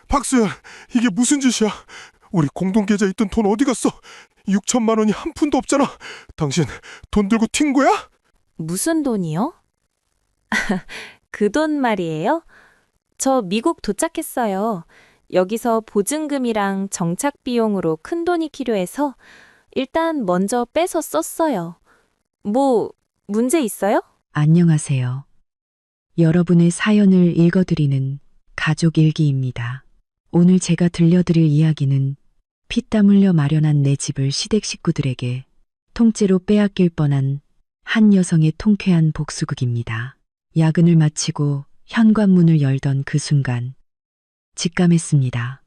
박수연, 이게 무슨 짓이야? 우리 공동계좌에 있던 돈 어디 갔어? 6천만 원이 한 푼도 없잖아. 당신 돈 들고 튄 거야? 무슨 돈이요? 그 돈 말이에요? 저 미국 도착했어요. 여기서 보증금이랑 정착 비용으로 큰 돈이 필요해서 일단 먼저 빼서 썼어요. 뭐, 문제 있어요? 안녕하세요. 여러분의 사연을 읽어드리는 가족 일기입니다. 오늘 제가 들려드릴 이야기는 피땀 흘려 마련한 내 집을 시댁 식구들에게 통째로 빼앗길 뻔한 한 여성의 통쾌한 복수극입니다. 야근을 마치고 현관문을 열던 그 순간 직감했습니다.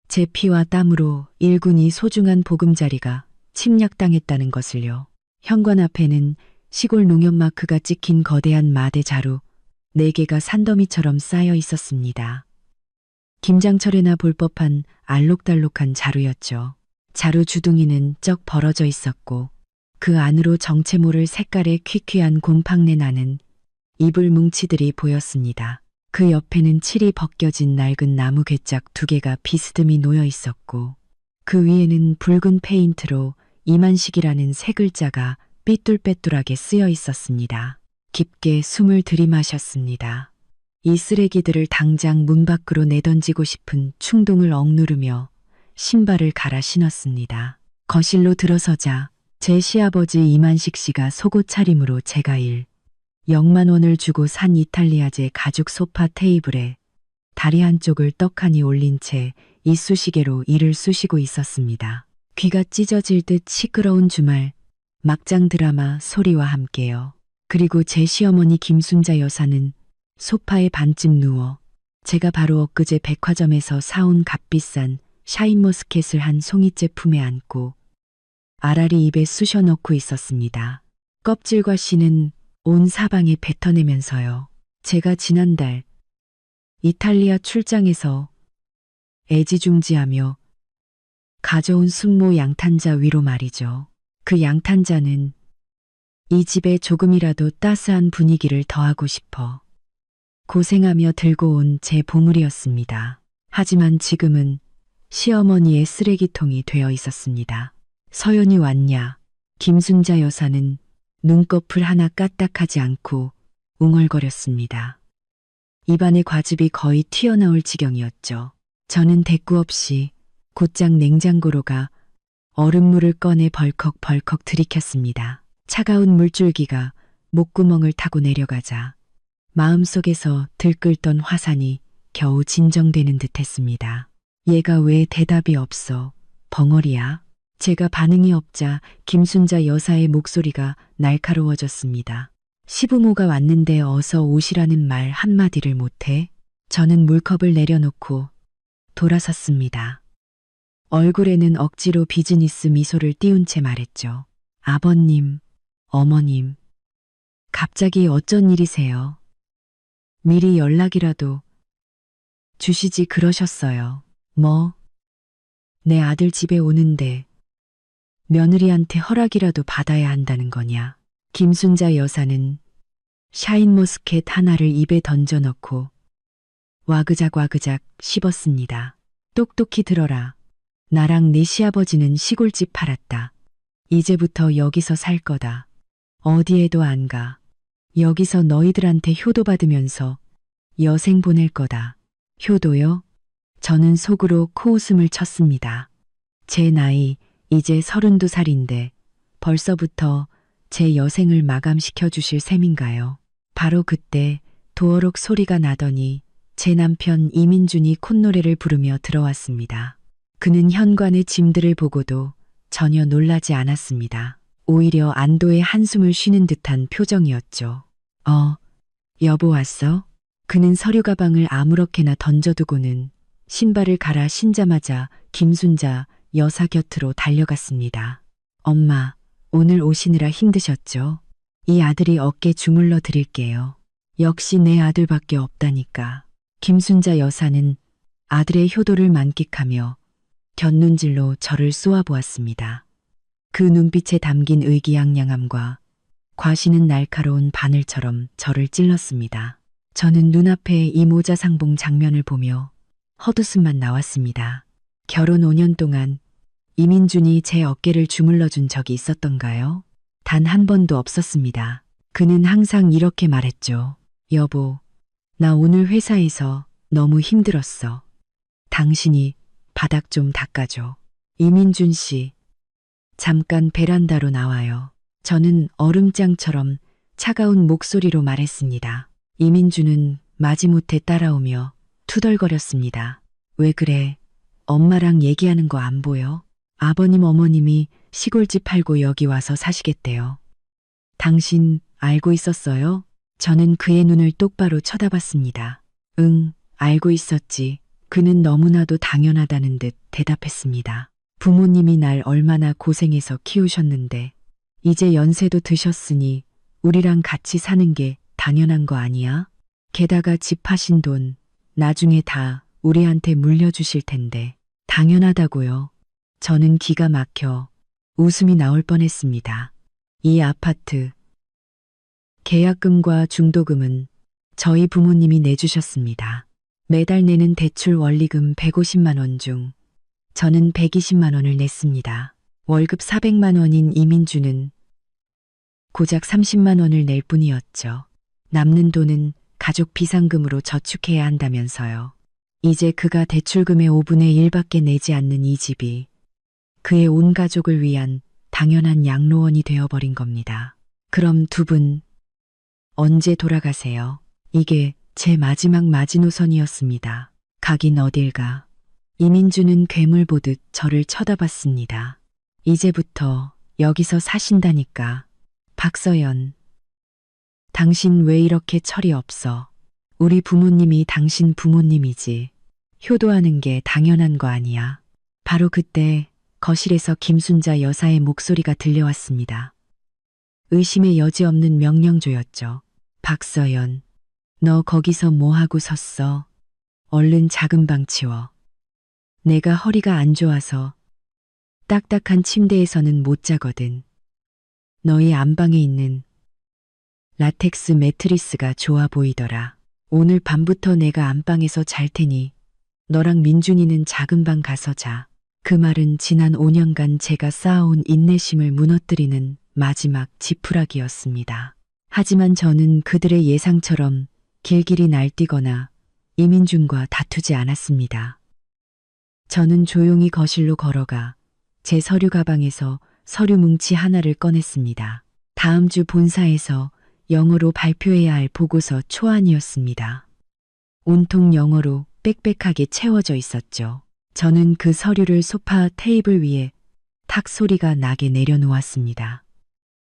제 피와 땀으로 일군이 소중한 보금자리가 침략당했다는 것을요. 현관 앞에는 시골 농협 마크가 찍힌 거대한 마대 자루 4개가 산더미처럼 쌓여 있었습니다. 김장철에나 볼 법한 알록달록한 자루였죠. 자루 주둥이는 쩍 벌어져 있었고 그 안으로 정체 모를 색깔의 퀴퀴한 곰팡내 나는 이불 뭉치들이 보였습니다. 그 옆에는 칠이 벗겨진 낡은 나무 괴짝 2개가 비스듬히 놓여 있었고 그 위에는 붉은 페인트로 이만식이라는 세 글자가 삐뚤빼뚤하게 쓰여 있었습니다. 깊게 숨을 들이마셨습니다. 이 쓰레기들을 당장 문 밖으로 내던지고 싶은 충동을 억누르며 신발을 갈아 신었습니다. 거실로 들어서자 제 시아버지 이만식 씨가 속옷 차림으로 제가 0만 원을 주고 산 이탈리아제 가죽 소파 테이블에 다리 한쪽을 떡하니 올린 채 이쑤시개로 이를 쑤시고 있었습니다. 귀가 찢어질 듯 시끄러운 주말, 막장 드라마 소리와 함께요. 그리고 제 시어머니 김순자 여사는 소파에 반쯤 누워 제가 바로 엊그제 백화점에서 사온 값비싼 샤인머스켓을 한 송이째 품에 안고 알알이 입에 쑤셔 넣고 있었습니다. 껍질과 씨는 온 사방에 뱉어내면서요. 제가 지난달 이탈리아 출장에서 애지중지하며 가져온 순모 양탄자 위로 말이죠. 그 양탄자는 이 집에 조금이라도 따스한 분위기를 더하고 싶어 고생하며 들고 온 제 보물이었습니다. 하지만 지금은 시어머니의 쓰레기통이 되어 있었습니다. 서연이 왔냐? 김순자 여사는 눈꺼풀 하나 까딱하지 않고 웅얼거렸습니다. 입안의 과즙이 거의 튀어나올 지경이었죠. 저는 대꾸 없이 곧장 냉장고로 가 얼음물을 꺼내 벌컥벌컥 들이켰습니다. 차가운 물줄기가 목구멍을 타고 내려가자 마음속에서 들끓던 화산이 겨우 진정되는 듯했습니다. 얘가 왜 대답이 없어? 벙어리야? 제가 반응이 없자 김순자 여사의 목소리가 날카로워졌습니다. 시부모가 왔는데 어서 오시라는 말 한마디를 못해? 저는 물컵을 내려놓고 돌아섰습니다. 얼굴에는 억지로 비즈니스 미소를 띄운 채 말했죠. 아버님, 어머님, 갑자기 어쩐 일이세요? 미리 연락이라도 주시지 그러셨어요. 뭐? 내 아들 집에 오는데 며느리한테 허락이라도 받아야 한다는 거냐? 김순자 여사는 샤인머스켓 하나를 입에 던져넣고 와그작와그작 씹었습니다. 똑똑히 들어라. 나랑 네 시아버지는 시골집 팔았다. 이제부터 여기서 살 거다. 어디에도 안 가. 여기서 너희들한테 효도 받으면서 여생 보낼 거다. 효도요? 저는 속으로 코웃음을 쳤습니다. 제 나이 이제 32살인데 벌써부터 제 여생을 마감시켜 주실 셈인가요? 바로 그때 도어록 소리가 나더니 제 남편 이민준이 콧노래를 부르며 들어왔습니다. 그는 현관의 짐들을 보고도 전혀 놀라지 않았습니다. 오히려 안도의 한숨을 쉬는 듯한 표정이었죠. 여보 왔어? 그는 서류 가방을 아무렇게나 던져두고는 신발을 갈아 신자마자 김순자 여사 곁으로 달려갔습니다. 엄마, 오늘 오시느라 힘드셨죠? 이 아들이 어깨 주물러 드릴게요. 역시 내 아들밖에 없다니까. 김순자 여사는 아들의 효도를 만끽하며 곁눈질로 저를 쏘아보았습니다. 그 눈빛에 담긴 의기양양함과 과시는 날카로운 바늘처럼 저를 찔렀습니다. 저는 눈앞에 이 모자상봉 장면을 보며 헛웃음만 나왔습니다. 결혼 5년 동안 이민준이 제 어깨를 주물러 준 적이 있었던가요? 단 한 번도 없었습니다. 그는 항상 이렇게 말했죠. 여보, 나 오늘 회사에서 너무 힘들었어. 당신이 바닥 좀 닦아줘. 이민준 씨, 잠깐 베란다로 나와요. 저는 얼음장처럼 차가운 목소리로 말했습니다. 이민준은 마지못해 따라오며 투덜거렸습니다. 왜 그래? 엄마랑 얘기하는 거 안 보여? 아버님 어머님이 시골집 팔고 여기 와서 사시겠대요. 당신 알고 있었어요? 저는 그의 눈을 똑바로 쳐다봤습니다. 응, 알고 있었지. 그는 너무나도 당연하다는 듯 대답했습니다. 부모님이 날 얼마나 고생해서 키우셨는데 이제 연세도 드셨으니 우리랑 같이 사는 게 당연한 거 아니야? 게다가 집 파신 돈 나중에 다 우리한테 물려주실 텐데 당연하다고요. 저는 기가 막혀 웃음이 나올 뻔했습니다. 이 아파트 계약금과 중도금은 저희 부모님이 내주셨습니다. 매달 내는 대출 원리금 150만 원 중 저는 120만 원을 냈습니다. 월급 400만 원인 이민주는 고작 30만 원을 낼 뿐이었죠. 남는 돈은 가족 비상금으로 저축해야 한다면서요. 이제 그가 대출금의 5분의 1밖에 내지 않는 이 집이 그의 온 가족을 위한 당연한 양로원이 되어버린 겁니다. 그럼 두 분 언제 돌아가세요? 이게 제 마지막 마지노선이었습니다. 가긴 어딜 가. 이민주는 괴물 보듯 저를 쳐다봤습니다. 이제부터 여기서 사신다니까. 박서연, 당신 왜 이렇게 철이 없어? 우리 부모님이 당신 부모님이지. 효도하는 게 당연한 거 아니야. 바로 그때 거실에서 김순자 여사의 목소리가 들려왔습니다. 의심의 여지 없는 명령조였죠. 박서연, 너 거기서 뭐하고 섰어? 얼른 작은 방 치워. 내가 허리가 안 좋아서 딱딱한 침대에서는 못 자거든. 너희 안방에 있는 라텍스 매트리스가 좋아 보이더라. 오늘 밤부터 내가 안방에서 잘 테니 너랑 민준이는 작은 방 가서 자. 그 말은 지난 5년간 제가 쌓아온 인내심을 무너뜨리는 마지막 지푸라기였습니다. 하지만 저는 그들의 예상처럼 길길이 날뛰거나 이민준과 다투지 않았습니다. 저는 조용히 거실로 걸어가 제 서류 가방에서 서류 뭉치 하나를 꺼냈습니다. 다음 주 본사에서 영어로 발표해야 할 보고서 초안이었습니다. 온통 영어로 빽빽하게 채워져 있었죠. 저는 그 서류를 소파 테이블 위에 탁 소리가 나게 내려놓았습니다.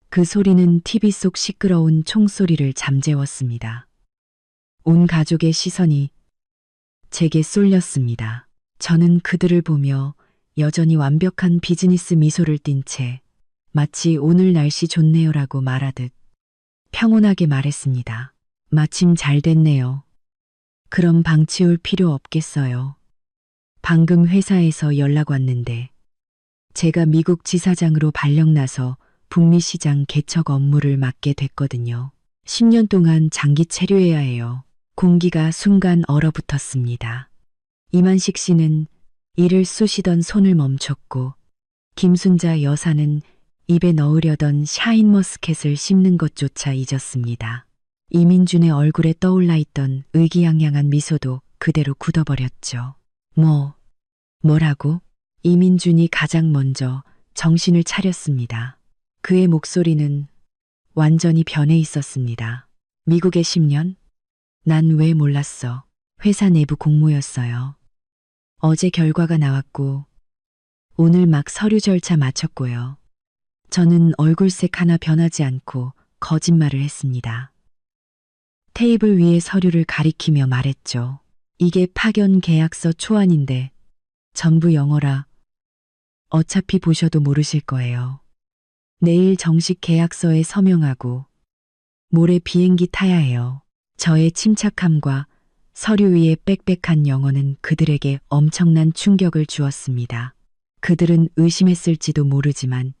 그 소리는 TV 속 시끄러운 총소리를 잠재웠습니다. 온 가족의 시선이 제게 쏠렸습니다. 저는 그들을 보며 여전히 완벽한 비즈니스 미소를 띤 채 마치 오늘 날씨 좋네요라고 말하듯 평온하게 말했습니다. 마침 잘 됐네요. 그럼 방 치울 필요 없겠어요. 방금 회사에서 연락 왔는데 제가 미국 지사장으로 발령나서 북미 시장 개척 업무를 맡게 됐거든요. 10년 동안 장기 체류해야 해요. 공기가 순간 얼어붙었습니다. 이만식 씨는 일을 쑤시던 손을 멈췄고 김순자 여사는 입에 넣으려던 샤인머스켓을 씹는 것조차 잊었습니다. 이민준의 얼굴에 떠올라 있던 의기양양한 미소도 그대로 굳어버렸죠. 뭐라고? 이민준이 가장 먼저 정신을 차렸습니다. 그의 목소리는 완전히 변해 있었습니다. 미국에 10년? 난 왜 몰랐어. 회사 내부 공모였어요. 어제 결과가 나왔고 오늘 막 서류 절차 마쳤고요. 저는 얼굴색 하나 변하지 않고 거짓말을 했습니다. 테이블 위에 서류를 가리키며 말했죠. 이게 파견 계약서 초안인데 전부 영어라. 어차피 보셔도 모르실 거예요. 내일 정식 계약서에 서명하고 모레 비행기 타야 해요. 저의 침착함과 서류 위의 빽빽한 영어는 그들에게 엄청난 충격을 주었습니다. 그들은 의심했을지도 모르지만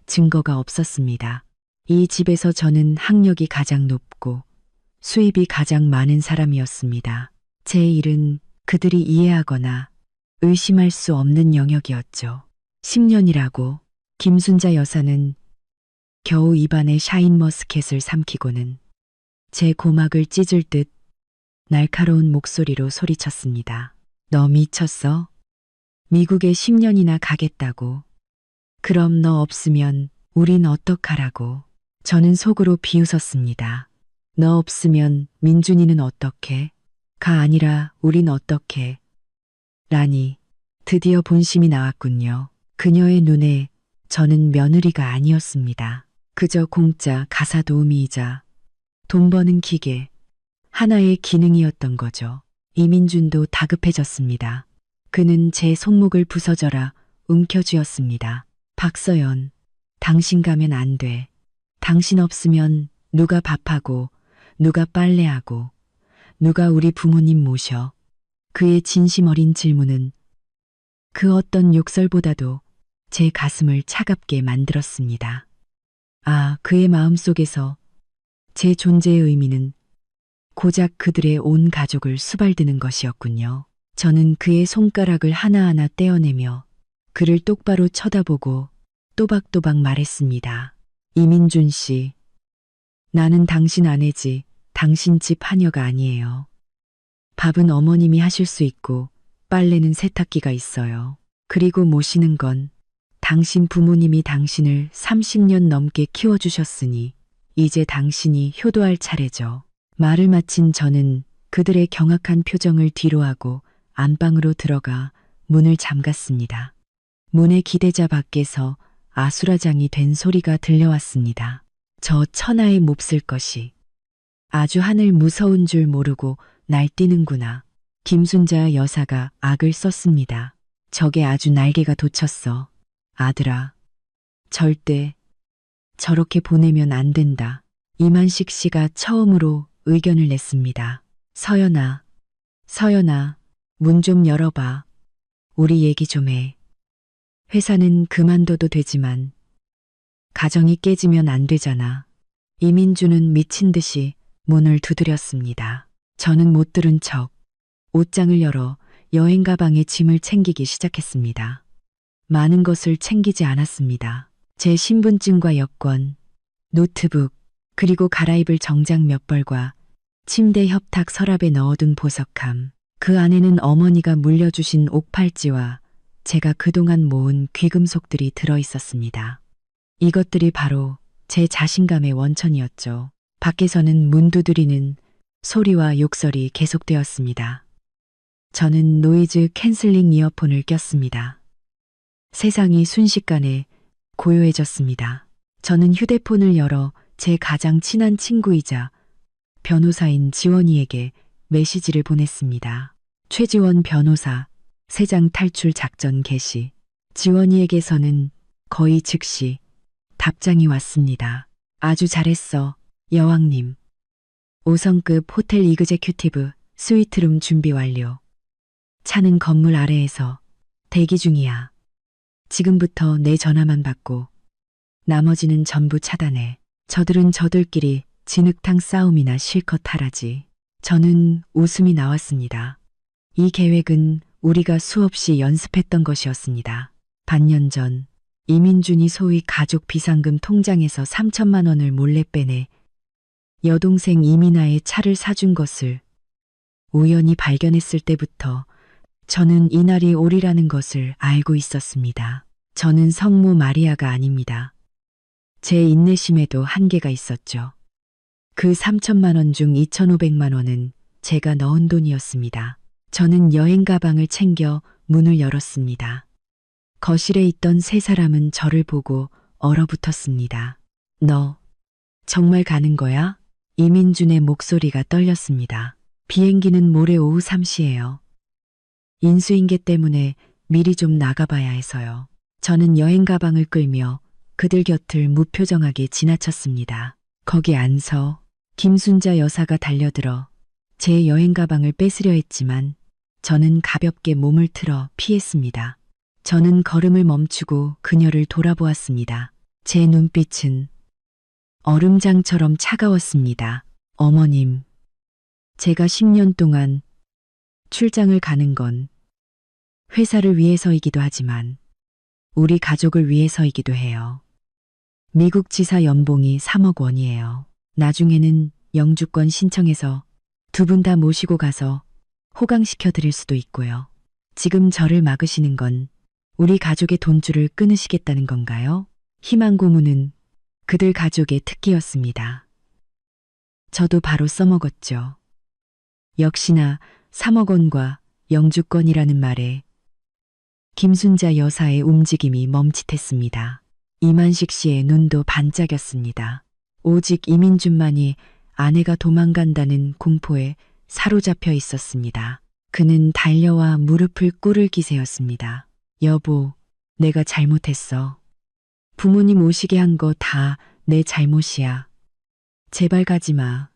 증거가 없었습니다. 이 집에서 저는 학력이 가장 높고 수입이 가장 많은 사람이었습니다. 제 일은 그들이 이해하거나 의심할 수 없는 영역이었죠. 10년이라고 김순자 여사는 겨우 입안에 샤인머스켓을 삼키고는 제 고막을 찢을 듯 날카로운 목소리로 소리쳤습니다. 너 미쳤어? 미국에 10년이나 가겠다고. 그럼 너 없으면 우린 어떡하라고. 저는 속으로 비웃었습니다. 너 없으면 민준이는 어떻게? 가 아니라 우린 어떻게? 라니 드디어 본심이 나왔군요. 그녀의 눈에 저는 며느리가 아니었습니다. 그저 공짜 가사 도우미이자 돈 버는 기계, 하나의 기능이었던 거죠. 이민준도 다급해졌습니다. 그는 제 손목을 부서져라 움켜쥐었습니다. 박서연, 당신 가면 안 돼. 당신 없으면 누가 밥하고, 누가 빨래하고, 누가 우리 부모님 모셔. 그의 진심 어린 질문은 그 어떤 욕설보다도 제 가슴을 차갑게 만들었습니다. 아, 그의 마음속에서 제 존재의 의미는 고작 그들의 온 가족을 수발드는 것이었군요. 저는 그의 손가락을 하나하나 떼어내며 그를 똑바로 쳐다보고 또박또박 말했습니다. 이민준 씨, 나는 당신 아내지 당신 집 하녀가 아니에요. 밥은 어머님이 하실 수 있고 빨래는 세탁기가 있어요. 그리고 모시는 건 당신 부모님이 당신을 30년 넘게 키워주셨으니 이제 당신이 효도할 차례죠. 말을 마친 저는 그들의 경악한 표정을 뒤로하고 안방으로 들어가 문을 잠갔습니다. 문의 기대자 밖에서 아수라장이 된 소리가 들려왔습니다. 저 천하에 몹쓸 것이 아주 하늘 무서운 줄 모르고 날뛰는구나. 김순자 여사가 악을 썼습니다. 적에 아주 날개가 돋쳤어. 아들아, 절대 저렇게 보내면 안 된다. 이만식 씨가 처음으로 의견을 냈습니다. 서연아, 서연아, 문 좀 열어봐. 우리 얘기 좀 해. 회사는 그만둬도 되지만 가정이 깨지면 안 되잖아. 이민주는 미친 듯이 문을 두드렸습니다. 저는 못 들은 척 옷장을 열어 여행 가방에 짐을 챙기기 시작했습니다. 많은 것을 챙기지 않았습니다. 제 신분증과 여권, 노트북, 그리고 갈아입을 정장 몇 벌과 침대 협탁 서랍에 넣어둔 보석함. 그 안에는 어머니가 물려주신 옥팔찌와 제가 그동안 모은 귀금속들이 들어있었습니다. 이것들이 바로 제 자신감의 원천이었죠. 밖에서는 문 두드리는 소리와 욕설이 계속되었습니다. 저는 노이즈 캔슬링 이어폰을 꼈습니다. 세상이 순식간에 고요해졌습니다. 저는 휴대폰을 열어 제 가장 친한 친구이자 변호사인 지원이에게 메시지를 보냈습니다. 최지원 변호사, 세장 탈출 작전 개시. 지원이에게서는 거의 즉시 답장이 왔습니다. 아주 잘했어, 여왕님. 5성급 호텔 이그제큐티브 스위트룸 준비 완료. 차는 건물 아래에서 대기 중이야. 지금부터 내 전화만 받고 나머지는 전부 차단해. 저들은 저들끼리 진흙탕 싸움이나 실컷 하라지. 저는 웃음이 나왔습니다. 이 계획은 우리가 수없이 연습했던 것이었습니다. 반년 전 이민준이 소위 가족 비상금 통장에서 3천만 원을 몰래 빼내 여동생 이민아의 차를 사준 것을 우연히 발견했을 때부터 저는 이날이 오리라는 것을 알고 있었습니다. 저는 성모 마리아가 아닙니다. 제 인내심에도 한계가 있었죠. 그 3천만 원 중 2,500만 원은 제가 넣은 돈이었습니다. 저는 여행 가방을 챙겨 문을 열었습니다. 거실에 있던 세 사람은 저를 보고 얼어붙었습니다. 너 정말 가는 거야? 이민준의 목소리가 떨렸습니다. 비행기는 모레 오후 3시예요. 인수인계 때문에 미리 좀 나가봐야 해서요. 저는 여행 가방을 끌며 그들 곁을 무표정하게 지나쳤습니다. 거기 안 서. 김순자 여사가 달려들어 제 여행 가방을 뺏으려 했지만 저는 가볍게 몸을 틀어 피했습니다. 저는 걸음을 멈추고 그녀를 돌아보았습니다. 제 눈빛은 얼음장처럼 차가웠습니다. 어머님, 제가 10년 동안 출장을 가는 건 회사를 위해서이기도 하지만 우리 가족을 위해서이기도 해요. 미국 지사 연봉이 3억 원이에요. 나중에는 영주권 신청해서 두 분 다 모시고 가서 호강시켜 드릴 수도 있고요. 지금 저를 막으시는 건 우리 가족의 돈줄을 끊으시겠다는 건가요? 희망 고문은 그들 가족의 특기였습니다. 저도 바로 써먹었죠. 역시나 3억 원과 영주권이라는 말에 김순자 여사의 움직임이 멈칫했습니다. 이만식 씨의 눈도 반짝였습니다. 오직 이민준만이 아내가 도망간다는 공포에 사로잡혀 있었습니다. 그는 달려와 무릎을 꿇을 기세였습니다. 여보, 내가 잘못했어. 부모님 오시게 한 거 다 내 잘못이야. 제발 가지 마.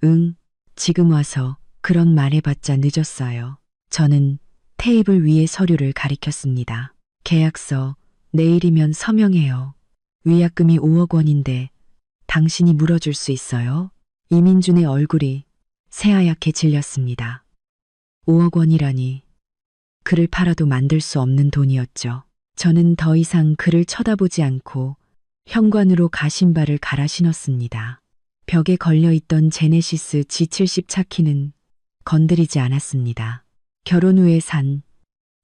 응, 지금 와서 그런 말해봤자 늦었어요. 저는 테이블 위에 서류를 가리켰습니다. 계약서, 내일이면 서명해요. 위약금이 5억 원인데 당신이 물어줄 수 있어요? 이민준의 얼굴이 새하얗게 질렸습니다. 5억 원이라니. 그를 팔아도 만들 수 없는 돈이었죠. 저는 더 이상 그를 쳐다보지 않고 현관으로 가신발을 갈아 신었습니다. 벽에 걸려있던 제네시스 G70 차키는 건드리지 않았습니다. 결혼 후에 산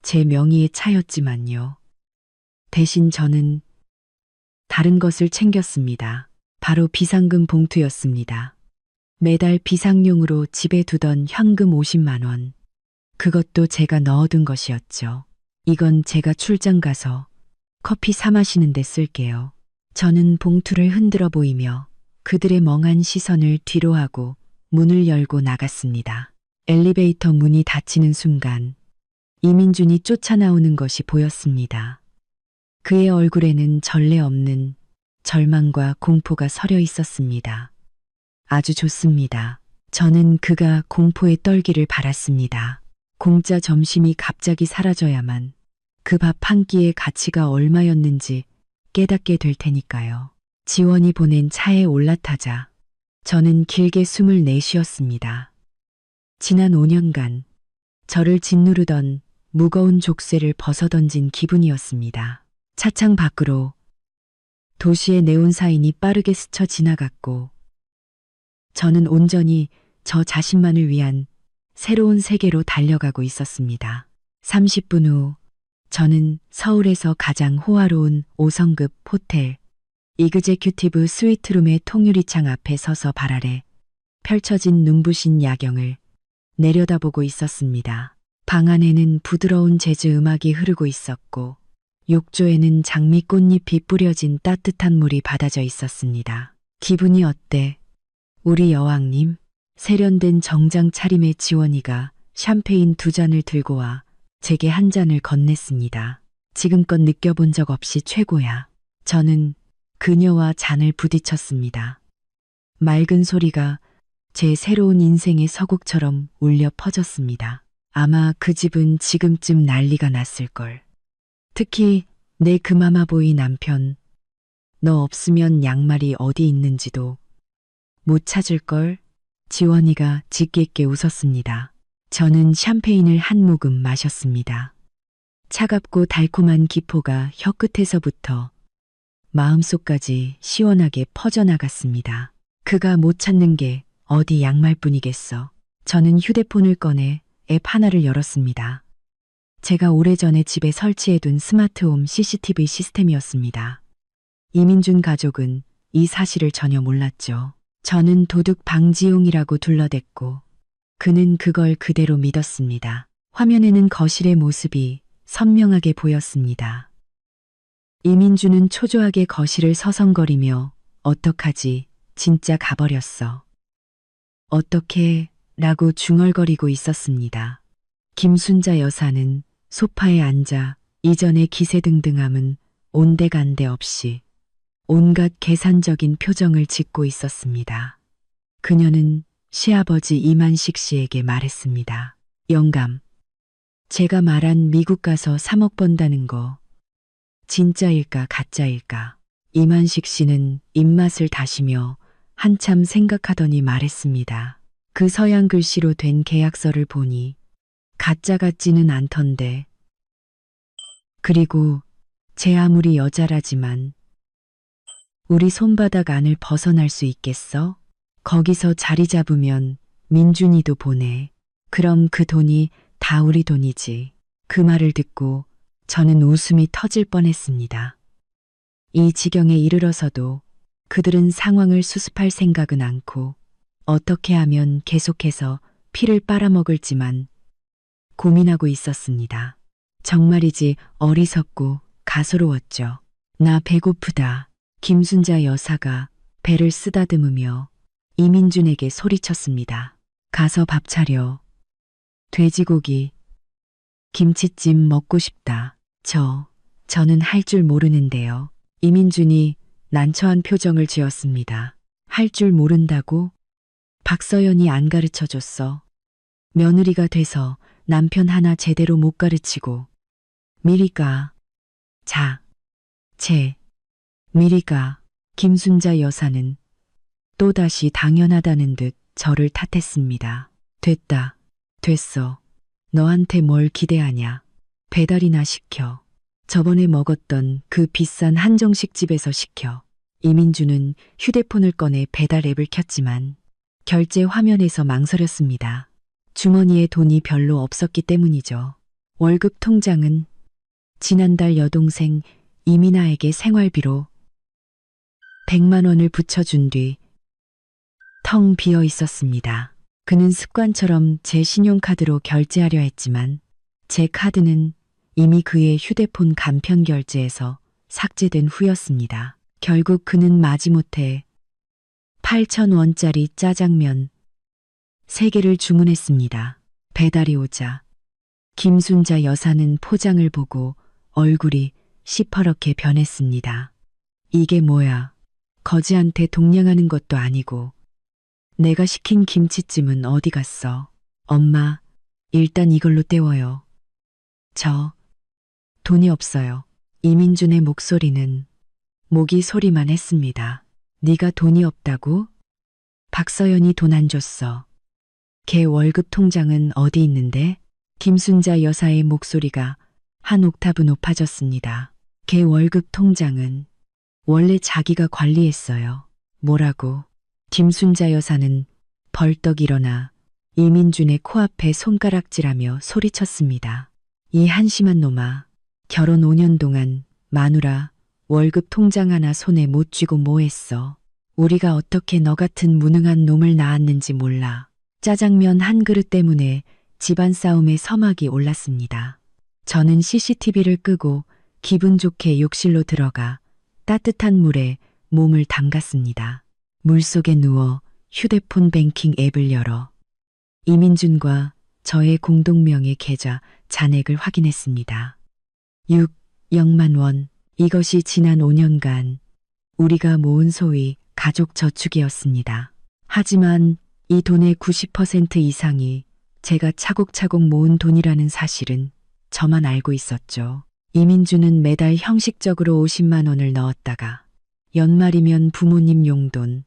제 명의의 차였지만요. 대신 저는 다른 것을 챙겼습니다. 바로 비상금 봉투였습니다. 매달 비상용으로 집에 두던 현금 50만 원. 그것도 제가 넣어둔 것이었죠. 이건 제가 출장 가서 커피 사 마시는데 쓸게요. 저는 봉투를 흔들어 보이며 그들의 멍한 시선을 뒤로하고 문을 열고 나갔습니다. 엘리베이터 문이 닫히는 순간 이민준이 쫓아나오는 것이 보였습니다. 그의 얼굴에는 전례 없는 절망과 공포가 서려 있었습니다. 아주 좋습니다. 저는 그가 공포에 떨기를 바랐습니다. 공짜 점심이 갑자기 사라져야만 그 밥 한 끼의 가치가 얼마였는지 깨닫게 될 테니까요. 지원이 보낸 차에 올라타자 저는 길게 숨을 내쉬었습니다. 지난 5년간 저를 짓누르던 무거운 족쇄를 벗어던진 기분이었습니다. 차창 밖으로 도시의 네온사인이 빠르게 스쳐 지나갔고 저는 온전히 저 자신만을 위한 새로운 세계로 달려가고 있었습니다. 30분 후 저는 서울에서 가장 호화로운 5성급 호텔 이그제큐티브 스위트룸의 통유리창 앞에 서서 발 아래 펼쳐진 눈부신 야경을 내려다보고 있었습니다. 방 안에는 부드러운 재즈 음악이 흐르고 있었고 욕조에는 장미 꽃잎이 뿌려진 따뜻한 물이 받아져 있었습니다. 기분이 어때? 우리 여왕님? 세련된 정장 차림의 지원이가 샴페인 2잔을 들고 와 제게 한 잔을 건넸습니다. 지금껏 느껴본 적 없이 최고야. 저는 그녀와 잔을 부딪혔습니다. 맑은 소리가 제 새로운 인생의 서곡처럼 울려 퍼졌습니다. 아마 그 집은 지금쯤 난리가 났을걸. 특히 내 금마마보이 남편. 너 없으면 양말이 어디 있는지도 못 찾을걸? 지원이가 짙게 있게 웃었습니다. 저는 샴페인을 한 모금 마셨습니다. 차갑고 달콤한 기포가 혀끝에서부터 마음속까지 시원하게 퍼져나갔습니다. 그가 못 찾는 게 어디 양말뿐이겠어. 저는 휴대폰을 꺼내 앱 하나를 열었습니다. 제가 오래전에 집에 설치해둔 스마트홈 CCTV 시스템이었습니다. 이민준 가족은 이 사실을 전혀 몰랐죠. 저는 도둑 방지용이라고 둘러댔고 그는 그걸 그대로 믿었습니다. 화면에는 거실의 모습이 선명하게 보였습니다. 이민준은 초조하게 거실을 서성거리며 어떡하지? 진짜 가버렸어. 어떻게? 라고 중얼거리고 있었습니다. 김순자 여사는 소파에 앉아 이전의 기세등등함은 온데간데 없이 온갖 계산적인 표정을 짓고 있었습니다. 그녀는 시아버지 이만식 씨에게 말했습니다. 영감, 제가 말한 미국 가서 3억 번다는 거 진짜일까 가짜일까? 이만식 씨는 입맛을 다시며 한참 생각하더니 말했습니다. 그 서양 글씨로 된 계약서를 보니 가짜 같지는 않던데. 그리고 제 아무리 여자라지만 우리 손바닥 안을 벗어날 수 있겠어? 거기서 자리 잡으면 민준이도 보내. 그럼 그 돈이 다 우리 돈이지. 그 말을 듣고 저는 웃음이 터질 뻔했습니다. 이 지경에 이르러서도 그들은 상황을 수습할 생각은 않고 어떻게 하면 계속해서 피를 빨아먹을지만 고민하고 있었습니다. 정말이지 어리석고 가소로웠죠. 나 배고프다. 김순자 여사가 배를 쓰다듬으며 이민준에게 소리쳤습니다. 가서 밥 차려. 돼지고기, 김치찜 먹고 싶다. 저는 할 줄 모르는데요. 이민준이 난처한 표정을 지었습니다. 할 줄 모른다고? 박서연이 안 가르쳐 줬어. 며느리가 돼서 남편 하나 제대로 못 가르치고. 미리가. 미리가. 김순자 여사는 또다시 당연하다는 듯 저를 탓했습니다. 됐어. 너한테 뭘 기대하냐. 배달이나 시켜. 저번에 먹었던 그 비싼 한정식 집에서 시켜. 이민주는 휴대폰을 꺼내 배달 앱을 켰지만 결제 화면에서 망설였습니다. 주머니에 돈이 별로 없었기 때문이죠. 월급 통장은 지난달 여동생 이민아에게 생활비로 100만 원을 붙여준 뒤 텅 비어 있었습니다. 그는 습관처럼 제 신용카드로 결제하려 했지만 제 카드는 이미 그의 휴대폰 간편 결제에서 삭제된 후였습니다. 결국 그는 마지못해 8,000원짜리 짜장면 3개를 주문했습니다. 배달이 오자 김순자 여사는 포장을 보고 얼굴이 시퍼렇게 변했습니다. 이게 뭐야? 거지한테 동냥하는 것도 아니고 내가 시킨 김치찜은 어디 갔어? 엄마, 일단 이걸로 때워요. 저 돈이 없어요. 이민준의 목소리는 모기 소리만 했습니다. 네가 돈이 없다고? 박서연이 돈 안 줬어. 걔 월급 통장은 어디 있는데? 김순자 여사의 목소리가 한 옥타브 높아졌습니다. 걔 월급 통장은 원래 자기가 관리했어요. 뭐라고? 김순자 여사는 벌떡 일어나 이민준의 코앞에 손가락질하며 소리쳤습니다. 이 한심한 놈아. 결혼 5년 동안 마누라 월급 통장 하나 손에 못 쥐고 뭐 했어. 우리가 어떻게 너 같은 무능한 놈을 낳았는지 몰라. 짜장면 한 그릇 때문에 집안 싸움에 서막이 올랐습니다. 저는 CCTV를 끄고 기분 좋게 욕실로 들어가 따뜻한 물에 몸을 담갔습니다. 물속에 누워 휴대폰 뱅킹 앱을 열어 이민준과 저의 공동명의 계좌 잔액을 확인했습니다. 0만 원. 이것이 지난 5년간 우리가 모은 소위 가족 저축이었습니다. 하지만 이 돈의 90% 이상이 제가 차곡차곡 모은 돈이라는 사실은 저만 알고 있었죠. 이민주는 매달 형식적으로 50만 원을 넣었다가 연말이면 부모님 용돈,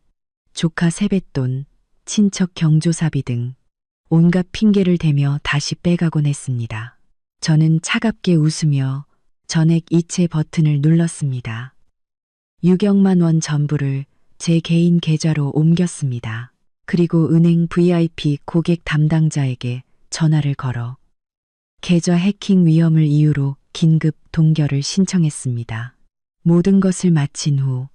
조카 세뱃돈, 친척 경조사비 등 온갖 핑계를 대며 다시 빼가곤 했습니다. 저는 차갑게 웃으며 전액 이체 버튼을 눌렀습니다. 6억만 원 전부를 제 개인 계좌로 옮겼습니다. 그리고 은행 VIP 고객 담당자에게 전화를 걸어 계좌 해킹 위험을 이유로 긴급 동결을 신청했습니다. 모든 것을 마친 후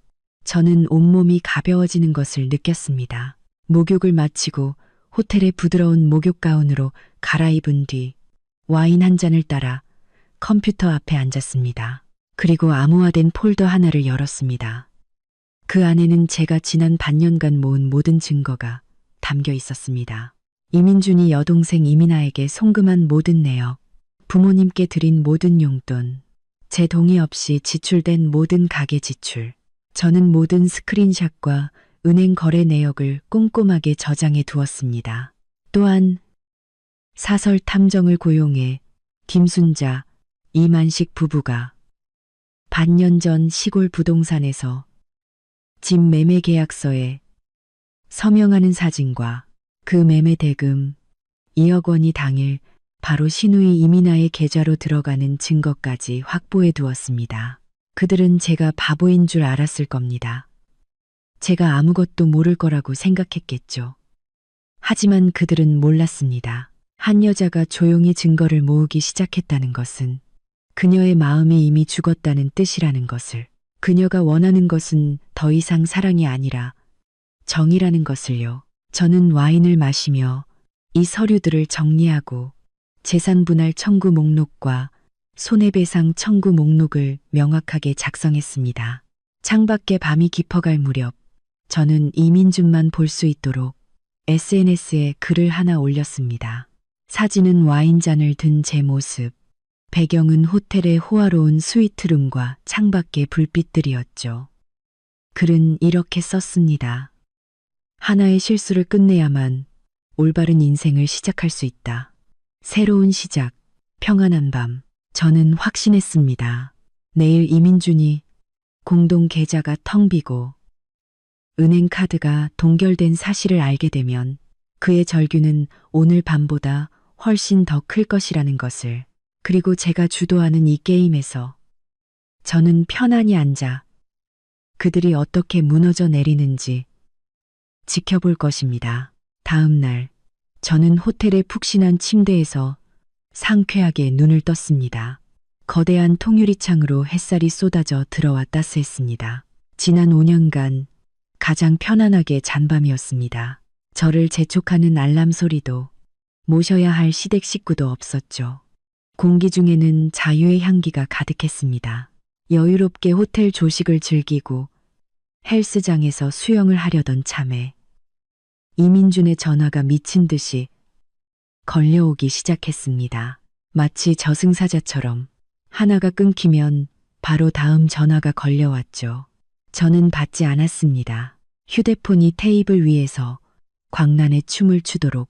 저는 온몸이 가벼워지는 것을 느꼈습니다. 목욕을 마치고 호텔의 부드러운 목욕 가운으로 갈아입은 뒤 와인 한 잔을 따라 컴퓨터 앞에 앉았습니다. 그리고 암호화된 폴더 하나를 열었습니다. 그 안에는 제가 지난 반년간 모은 모든 증거가 담겨 있었습니다. 이민준이 여동생 이민아에게 송금한 모든 내역, 부모님께 드린 모든 용돈, 제 동의 없이 지출된 모든 가계 지출. 저는 모든 스크린샷과 은행 거래 내역을 꼼꼼하게 저장해 두었습니다. 또한 사설 탐정을 고용해 김순자, 이만식 부부가 반년 전 시골 부동산에서 집 매매 계약서에 서명하는 사진과 그 매매 대금 2억 원이 당일 바로 신우이 이민아의 계좌로 들어가는 증거까지 확보해 두었습니다. 그들은 제가 바보인 줄 알았을 겁니다. 제가 아무것도 모를 거라고 생각했겠죠. 하지만 그들은 몰랐습니다. 한 여자가 조용히 증거를 모으기 시작했다는 것은 그녀의 마음이 이미 죽었다는 뜻이라는 것을, 그녀가 원하는 것은 더 이상 사랑이 아니라 정이라는 것을요. 저는 와인을 마시며 이 서류들을 정리하고 재산 분할 청구 목록과 손해배상 청구 목록을 명확하게 작성했습니다. 창밖에 밤이 깊어갈 무렵 저는 이민준만 볼 수 있도록 SNS에 글을 하나 올렸습니다. 사진은 와인잔을 든 제 모습, 배경은 호텔의 호화로운 스위트룸과 창밖의 불빛들이었죠. 글은 이렇게 썼습니다. 하나의 실수를 끝내야만 올바른 인생을 시작할 수 있다. 새로운 시작, 평안한 밤. 저는 확신했습니다. 내일 이민준이 공동 계좌가 텅 비고 은행 카드가 동결된 사실을 알게 되면 그의 절규는 오늘 밤보다 훨씬 더 클 것이라는 것을, 그리고 제가 주도하는 이 게임에서 저는 편안히 앉아 그들이 어떻게 무너져 내리는지 지켜볼 것입니다. 다음 날 저는 호텔의 푹신한 침대에서 상쾌하게 눈을 떴습니다. 거대한 통유리창으로 햇살이 쏟아져 들어와 따스했습니다. 지난 5년간 가장 편안하게 잔 밤이었습니다. 저를 재촉하는 알람 소리도 모셔야 할 시댁 식구도 없었죠. 공기 중에는 자유의 향기가 가득했습니다. 여유롭게 호텔 조식을 즐기고 헬스장에서 수영을 하려던 참에 이민준의 전화가 미친 듯이 걸려오기 시작했습니다. 마치 저승사자처럼 하나가 끊기면 바로 다음 전화가 걸려왔죠. 저는 받지 않았습니다. 휴대폰이 테이블 위에서 광란의 춤을 추도록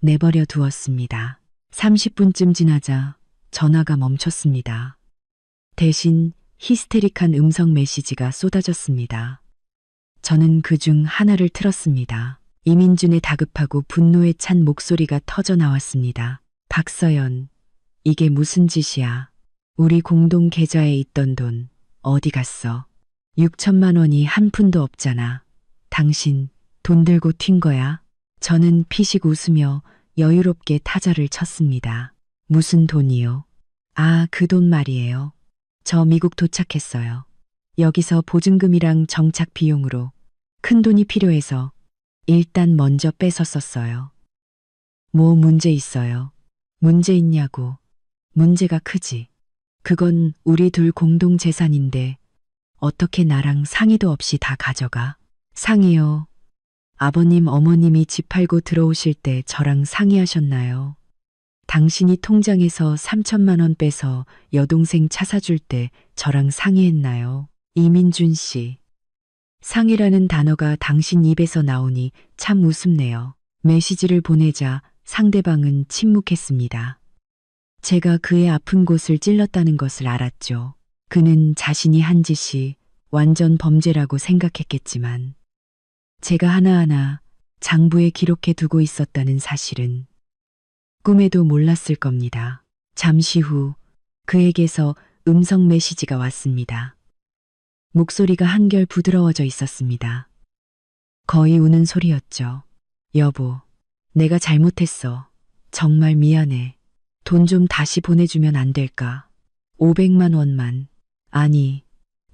내버려 두었습니다. 30분쯤 지나자 전화가 멈췄습니다. 대신 히스테릭한 음성 메시지가 쏟아졌습니다. 저는 그중 하나를 틀었습니다. 이민준의 다급하고 분노에 찬 목소리가 터져 나왔습니다. 박서연, 이게 무슨 짓이야? 우리 공동 계좌에 있던 돈 어디 갔어? 6천만 원이 한 푼도 없잖아. 당신 돈 들고 튄 거야? 저는 피식 웃으며 여유롭게 타자를 쳤습니다. 무슨 돈이요? 아, 그 돈 말이에요. 저 미국 도착했어요. 여기서 보증금이랑 정착 비용으로 큰 돈이 필요해서 일단 먼저 뺏어 썼어요. 뭐 문제 있어요? 문제 있냐고. 문제가 크지. 그건 우리 둘 공동 재산인데 어떻게 나랑 상의도 없이 다 가져가? 상의요. 아버님, 어머님이 집 팔고 들어오실 때 저랑 상의하셨나요? 당신이 통장에서 3천만 원 빼서 여동생 차 사줄 때 저랑 상의했나요? 이민준 씨. 상의라는 단어가 당신 입에서 나오니 참 우습네요. 메시지를 보내자 상대방은 침묵했습니다. 제가 그의 아픈 곳을 찔렀다는 것을 알았죠. 그는 자신이 한 짓이 완전 범죄라고 생각했겠지만 제가 하나하나 장부에 기록해 두고 있었다는 사실은 꿈에도 몰랐을 겁니다. 잠시 후 그에게서 음성 메시지가 왔습니다. 목소리가 한결 부드러워져 있었습니다. 거의 우는 소리였죠. 여보, 내가 잘못했어. 정말 미안해. 돈 좀 다시 보내주면 안 될까? 500만 원만. 아니,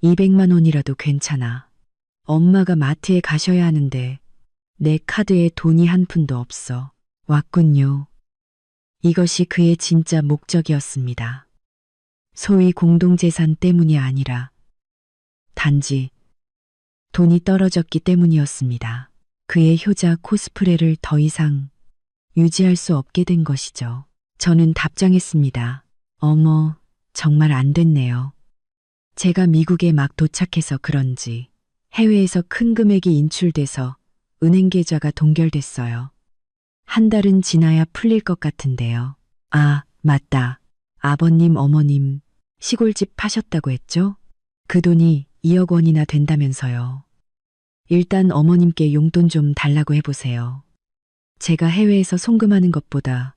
200만 원이라도 괜찮아. 엄마가 마트에 가셔야 하는데 내 카드에 돈이 한 푼도 없어. 왔군요. 이것이 그의 진짜 목적이었습니다. 소위 공동재산 때문이 아니라 단지 돈이 떨어졌기 때문이었습니다. 그의 효자 코스프레를 더 이상 유지할 수 없게 된 것이죠. 저는 답장했습니다. 어머, 정말 안 됐네요. 제가 미국에 막 도착해서 그런지 해외에서 큰 금액이 인출돼서 은행 계좌가 동결됐어요. 한 달은 지나야 풀릴 것 같은데요. 아, 맞다. 아버님, 어머님 시골집 파셨다고 했죠? 그 돈이 2억 원이나 된다면서요. 일단 어머님께 용돈 좀 달라고 해보세요. 제가 해외에서 송금하는 것보다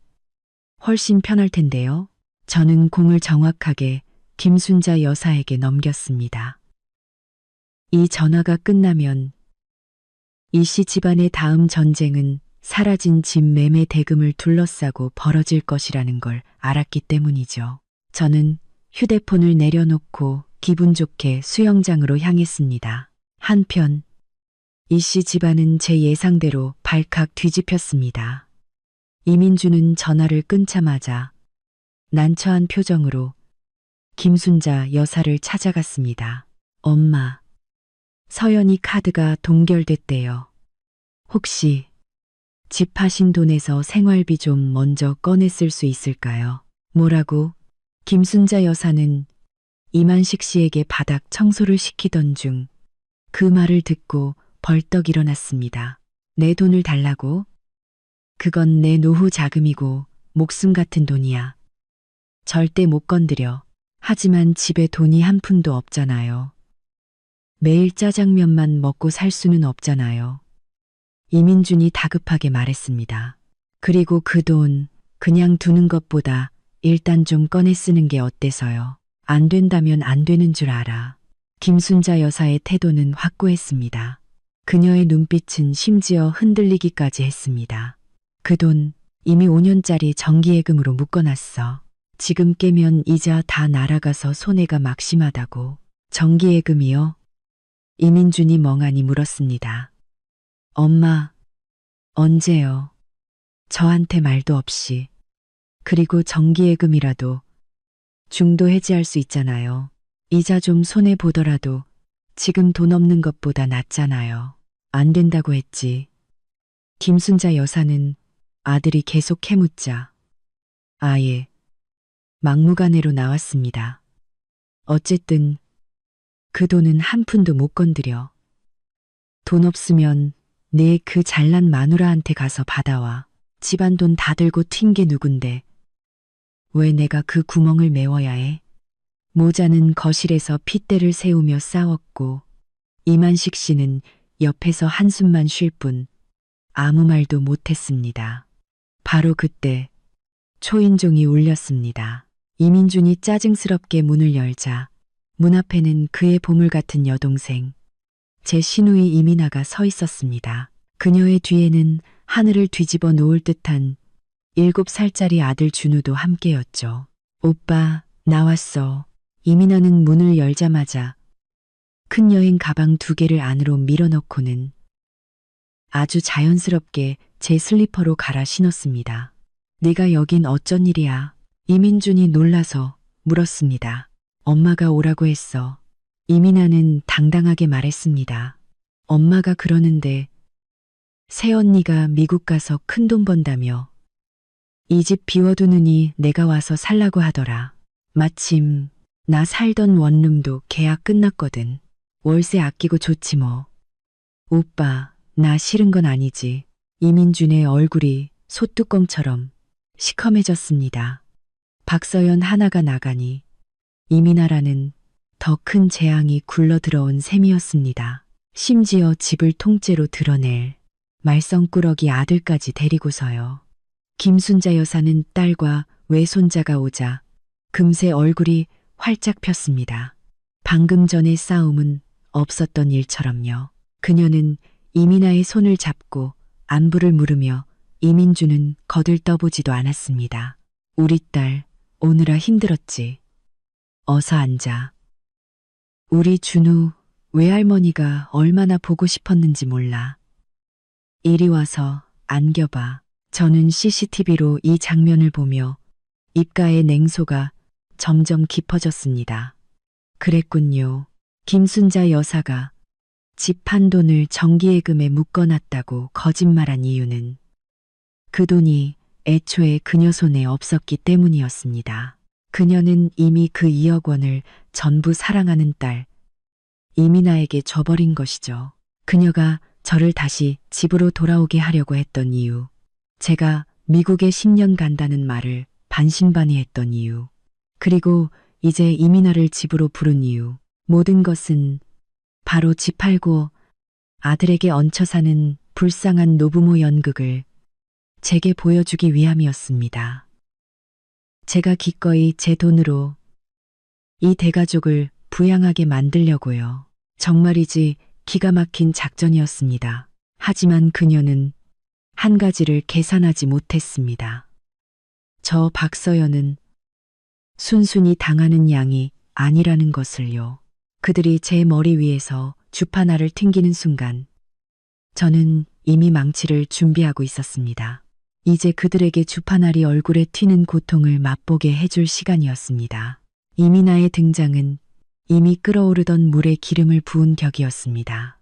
훨씬 편할 텐데요. 저는 공을 정확하게 김순자 여사에게 넘겼습니다. 이 전화가 끝나면 이 씨 집안의 다음 전쟁은 사라진 집 매매 대금을 둘러싸고 벌어질 것이라는 걸 알았기 때문이죠. 저는 휴대폰을 내려놓고 기분 좋게 수영장으로 향했습니다. 한편 이 씨 집안은 제 예상대로 발칵 뒤집혔습니다. 이민주는 전화를 끊자마자 난처한 표정으로 김순자 여사를 찾아갔습니다. 엄마, 서연이 카드가 동결됐대요. 혹시 집 파신 돈에서 생활비 좀 먼저 꺼내 쓸 수 있을까요? 뭐라고? 김순자 여사는 이만식 씨에게 바닥 청소를 시키던 중 그 말을 듣고 벌떡 일어났습니다. 내 돈을 달라고? 그건 내 노후 자금이고 목숨 같은 돈이야. 절대 못 건드려. 하지만 집에 돈이 한 푼도 없잖아요. 매일 짜장면만 먹고 살 수는 없잖아요. 이민준이 다급하게 말했습니다. 그리고 그 돈 그냥 두는 것보다 일단 좀 꺼내 쓰는 게 어때서요? 안 된다면 안 되는 줄 알아. 김순자 여사의 태도는 확고했습니다. 그녀의 눈빛은 심지어 흔들리기까지 했습니다. 그 돈 이미 5년짜리 정기예금으로 묶어놨어. 지금 깨면 이자 다 날아가서 손해가 막심하다고. 정기예금이요? 이민준이 멍하니 물었습니다. 엄마, 언제요? 저한테 말도 없이. 그리고 정기예금이라도 중도 해지할 수 있잖아요. 이자 좀 손해보더라도 지금 돈 없는 것보다 낫잖아요. 안 된다고 했지. 김순자 여사는 아들이 계속 캐묻자 아예 막무가내로 나왔습니다. 어쨌든 그 돈은 한 푼도 못 건드려. 돈 없으면 내 그 잘난 마누라한테 가서 받아와. 집안 돈 다 들고 튄 게 누군데. 왜 내가 그 구멍을 메워야 해? 모자는 거실에서 핏대를 세우며 싸웠고 이만식 씨는 옆에서 한숨만 쉴 뿐 아무 말도 못했습니다. 바로 그때 초인종이 울렸습니다. 이민준이 짜증스럽게 문을 열자 문 앞에는 그의 보물 같은 여동생, 제 시누이 이민아가 서 있었습니다. 그녀의 뒤에는 하늘을 뒤집어 놓을 듯한 7살짜리 아들 준우도 함께였죠. 오빠, 나왔어. 이민아는 문을 열자마자 큰 여행 가방 2개를 안으로 밀어넣고는 아주 자연스럽게 제 슬리퍼로 갈아 신었습니다. 네가 여긴 어쩐 일이야? 이민준이 놀라서 물었습니다. 엄마가 오라고 했어. 이민아는 당당하게 말했습니다. 엄마가 그러는데 새언니가 미국 가서 큰돈 번다며 이 집 비워두느니 내가 와서 살라고 하더라. 마침 나 살던 원룸도 계약 끝났거든. 월세 아끼고 좋지 뭐. 오빠, 나 싫은 건 아니지. 이민준의 얼굴이 소뚜껑처럼 시커매졌습니다. 박서연 하나가 나가니 이민아라는 더 큰 재앙이 굴러들어온 셈이었습니다. 심지어 집을 통째로 드러낼 말썽꾸러기 아들까지 데리고서요. 김순자 여사는 딸과 외손자가 오자 금세 얼굴이 활짝 폈습니다. 방금 전의 싸움은 없었던 일처럼요. 그녀는 이민아의 손을 잡고 안부를 물으며 이민주는 거들떠보지도 않았습니다. 우리 딸 오느라 힘들었지. 어서 앉아. 우리 준우 외할머니가 얼마나 보고 싶었는지 몰라. 이리 와서 안겨봐. 저는 CCTV로 이 장면을 보며 입가의 냉소가 점점 깊어졌습니다. 그랬군요. 김순자 여사가 집 한 돈을 정기예금에 묶어놨다고 거짓말한 이유는 그 돈이 애초에 그녀 손에 없었기 때문이었습니다. 그녀는 이미 그 2억 원을 전부 사랑하는 딸 이민아에게 줘버린 것이죠. 그녀가 저를 다시 집으로 돌아오게 하려고 했던 이유, 제가 미국에 10년 간다는 말을 반신반의했던 이유, 그리고 이제 이민아를 집으로 부른 이유, 모든 것은 바로 집 팔고 아들에게 얹혀 사는 불쌍한 노부모 연극을 제게 보여주기 위함이었습니다. 제가 기꺼이 제 돈으로 이 대가족을 부양하게 만들려고요. 정말이지 기가 막힌 작전이었습니다. 하지만 그녀는 한 가지를 계산하지 못했습니다. 저 박서연은 순순히 당하는 양이 아니라는 것을요. 그들이 제 머리 위에서 주파나를 튕기는 순간 저는 이미 망치를 준비하고 있었습니다. 이제 그들에게 주파날이 얼굴에 튀는 고통을 맛보게 해줄 시간이었습니다. 이민아의 등장은 이미 끓어오르던 물에 기름을 부은 격이었습니다.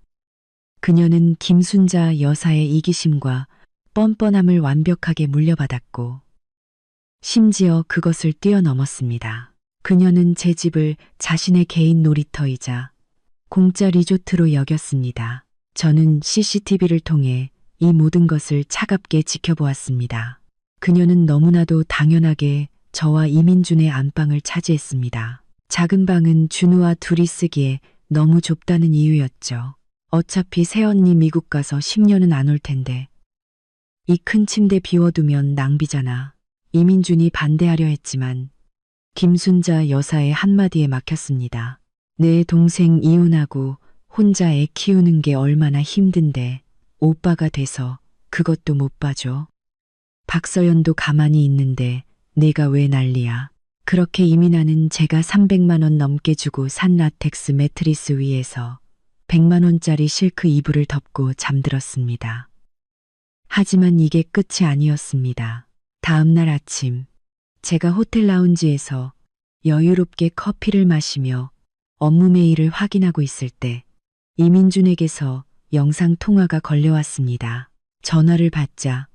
그녀는 김순자 여사의 이기심과 뻔뻔함을 완벽하게 물려받았고 심지어 그것을 뛰어넘었습니다. 그녀는 제 집을 자신의 개인 놀이터이자 공짜 리조트로 여겼습니다. 저는 CCTV를 통해 이 모든 것을 차갑게 지켜보았습니다. 그녀는 너무나도 당연하게 저와 이민준의 안방을 차지했습니다. 작은 방은 준우와 둘이 쓰기에 너무 좁다는 이유였죠. 어차피 새언니 미국 가서 10년은 안 올 텐데 이 큰 침대 비워두면 낭비잖아. 이민준이 반대하려 했지만 김순자 여사의 한마디에 막혔습니다. 내 동생 이혼하고 혼자 애 키우는 게 얼마나 힘든데 오빠가 돼서 그것도 못 봐줘. 박서연도 가만히 있는데 내가 왜 난리야. 그렇게 이민아는 제가 300만 원 넘게 주고 산 라텍스 매트리스 위에서 100만 원짜리 실크 이불을 덮고 잠들었습니다. 하지만 이게 끝이 아니었습니다. 다음 날 아침 제가 호텔 라운지에서 여유롭게 커피를 마시며 업무 메일을 확인하고 있을 때 이민준에게서 영상 통화가 걸려왔습니다. 전화를 받자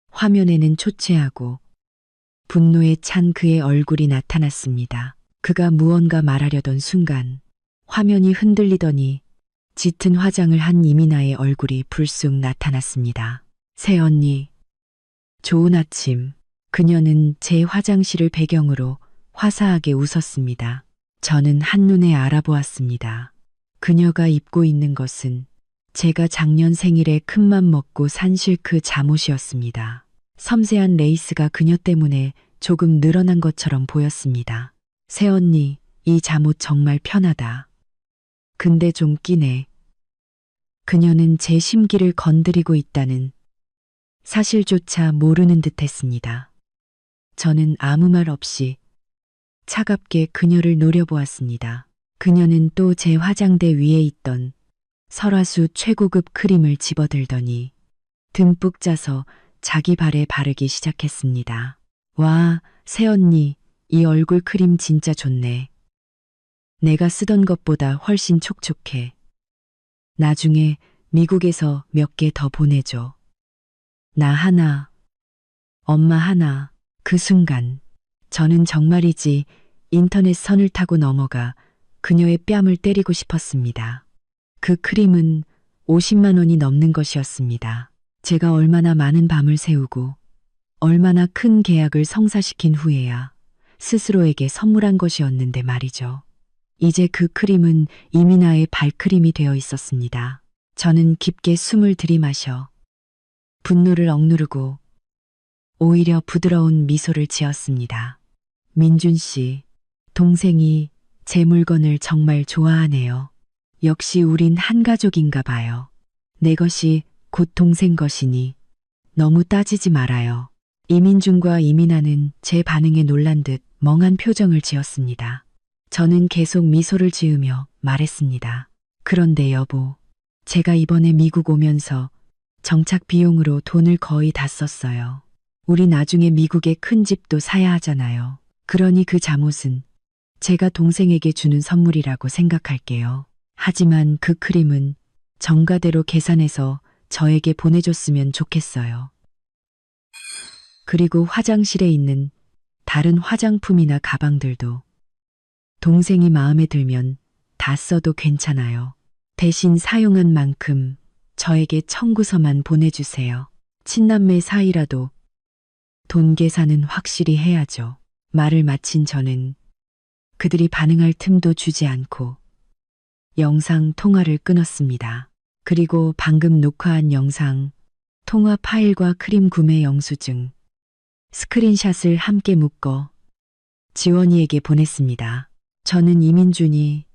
화면에는 초췌하고 분노에 찬 그의 얼굴이 나타났습니다. 그가 무언가 말하려던 순간 화면이 흔들리더니 짙은 화장을 한 이민아의 얼굴이 불쑥 나타났습니다. 새언니, 좋은 아침. 그녀는 제 화장실을 배경으로 화사하게 웃었습니다. 저는 한눈에 알아보았습니다. 그녀가 입고 있는 것은 제가 작년 생일에 큰맘 먹고 산 실크 잠옷이었습니다. 섬세한 레이스가 그녀 때문에 조금 늘어난 것처럼 보였습니다. 새언니, 이 잠옷 정말 편하다. 근데 좀 끼네. 그녀는 제 심기를 건드리고 있다는 사실조차 모르는 듯 했습니다. 저는 아무 말 없이 차갑게 그녀를 노려보았습니다. 그녀는 또 제 화장대 위에 있던 설화수 최고급 크림을 집어들더니 듬뿍 짜서 자기 발에 바르기 시작했습니다. 와, 새언니, 이 얼굴 크림 진짜 좋네. 내가 쓰던 것보다 훨씬 촉촉해. 나중에 미국에서 몇 개 더 보내줘. 나 하나, 엄마 하나. 그 순간 저는 정말이지 인터넷 선을 타고 넘어가 그녀의 뺨을 때리고 싶었습니다. 그 크림은 50만 원이 넘는 것이었습니다. 제가 얼마나 많은 밤을 새우고 얼마나 큰 계약을 성사시킨 후에야 스스로에게 선물한 것이었는데 말이죠. 이제 그 크림은 이민아의 발크림이 되어 있었습니다. 저는 깊게 숨을 들이마셔 분노를 억누르고 오히려 부드러운 미소를 지었습니다. 민준 씨, 동생이 제 물건을 정말 좋아하네요. 역시 우린 한 가족인가 봐요. 내 것이 곧 동생 것이니 너무 따지지 말아요. 이민준과 이민아는 제 반응에 놀란 듯 멍한 표정을 지었습니다. 저는 계속 미소를 지으며 말했습니다. 그런데 여보, 제가 이번에 미국 오면서 정착 비용으로 돈을 거의 다 썼어요. 우리 나중에 미국에 큰 집도 사야 하잖아요. 그러니 그 잠옷은 제가 동생에게 주는 선물이라고 생각할게요. 하지만 그 크림은 정가대로 계산해서 저에게 보내줬으면 좋겠어요. 그리고 화장실에 있는 다른 화장품이나 가방들도 동생이 마음에 들면 다 써도 괜찮아요. 대신 사용한 만큼 저에게 청구서만 보내주세요. 친남매 사이라도 돈 계산은 확실히 해야죠. 말을 마친 저는 그들이 반응할 틈도 주지 않고 영상 통화를 끊었습니다. 그리고 방금 녹화한 영상, 통화 파일과 크림 구매 영수증, 스크린샷을 함께 묶어 지원이에게 보냈습니다. 저는 이민준이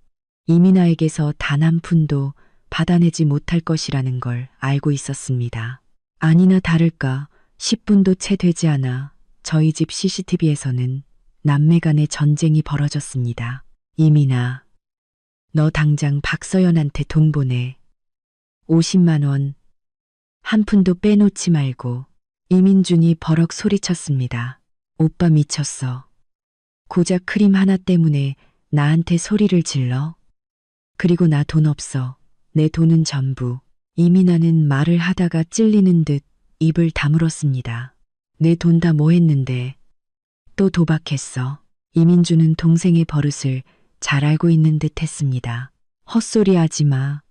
이민아에게서 단 한 푼도 받아내지 못할 것이라는 걸 알고 있었습니다. 아니나 다를까 10분도 채 되지 않아 저희 집 CCTV에서는 남매 간의 전쟁이 벌어졌습니다. 이민아, 너 당장 박서연한테 돈 보내. 50만 원. 한 푼도 빼놓지 말고. 이민준이 버럭 소리쳤습니다. 오빠 미쳤어. 고작 크림 하나 때문에 나한테 소리를 질러? 그리고 나 돈 없어. 내 돈은 전부. 이민아는 말을 하다가 찔리는 듯 입을 다물었습니다. 내 돈 다 뭐 했는데. 또 도박했어. 이민주는 동생의 버릇을 잘 알고 있는 듯 했습니다. 헛소리 하지 마.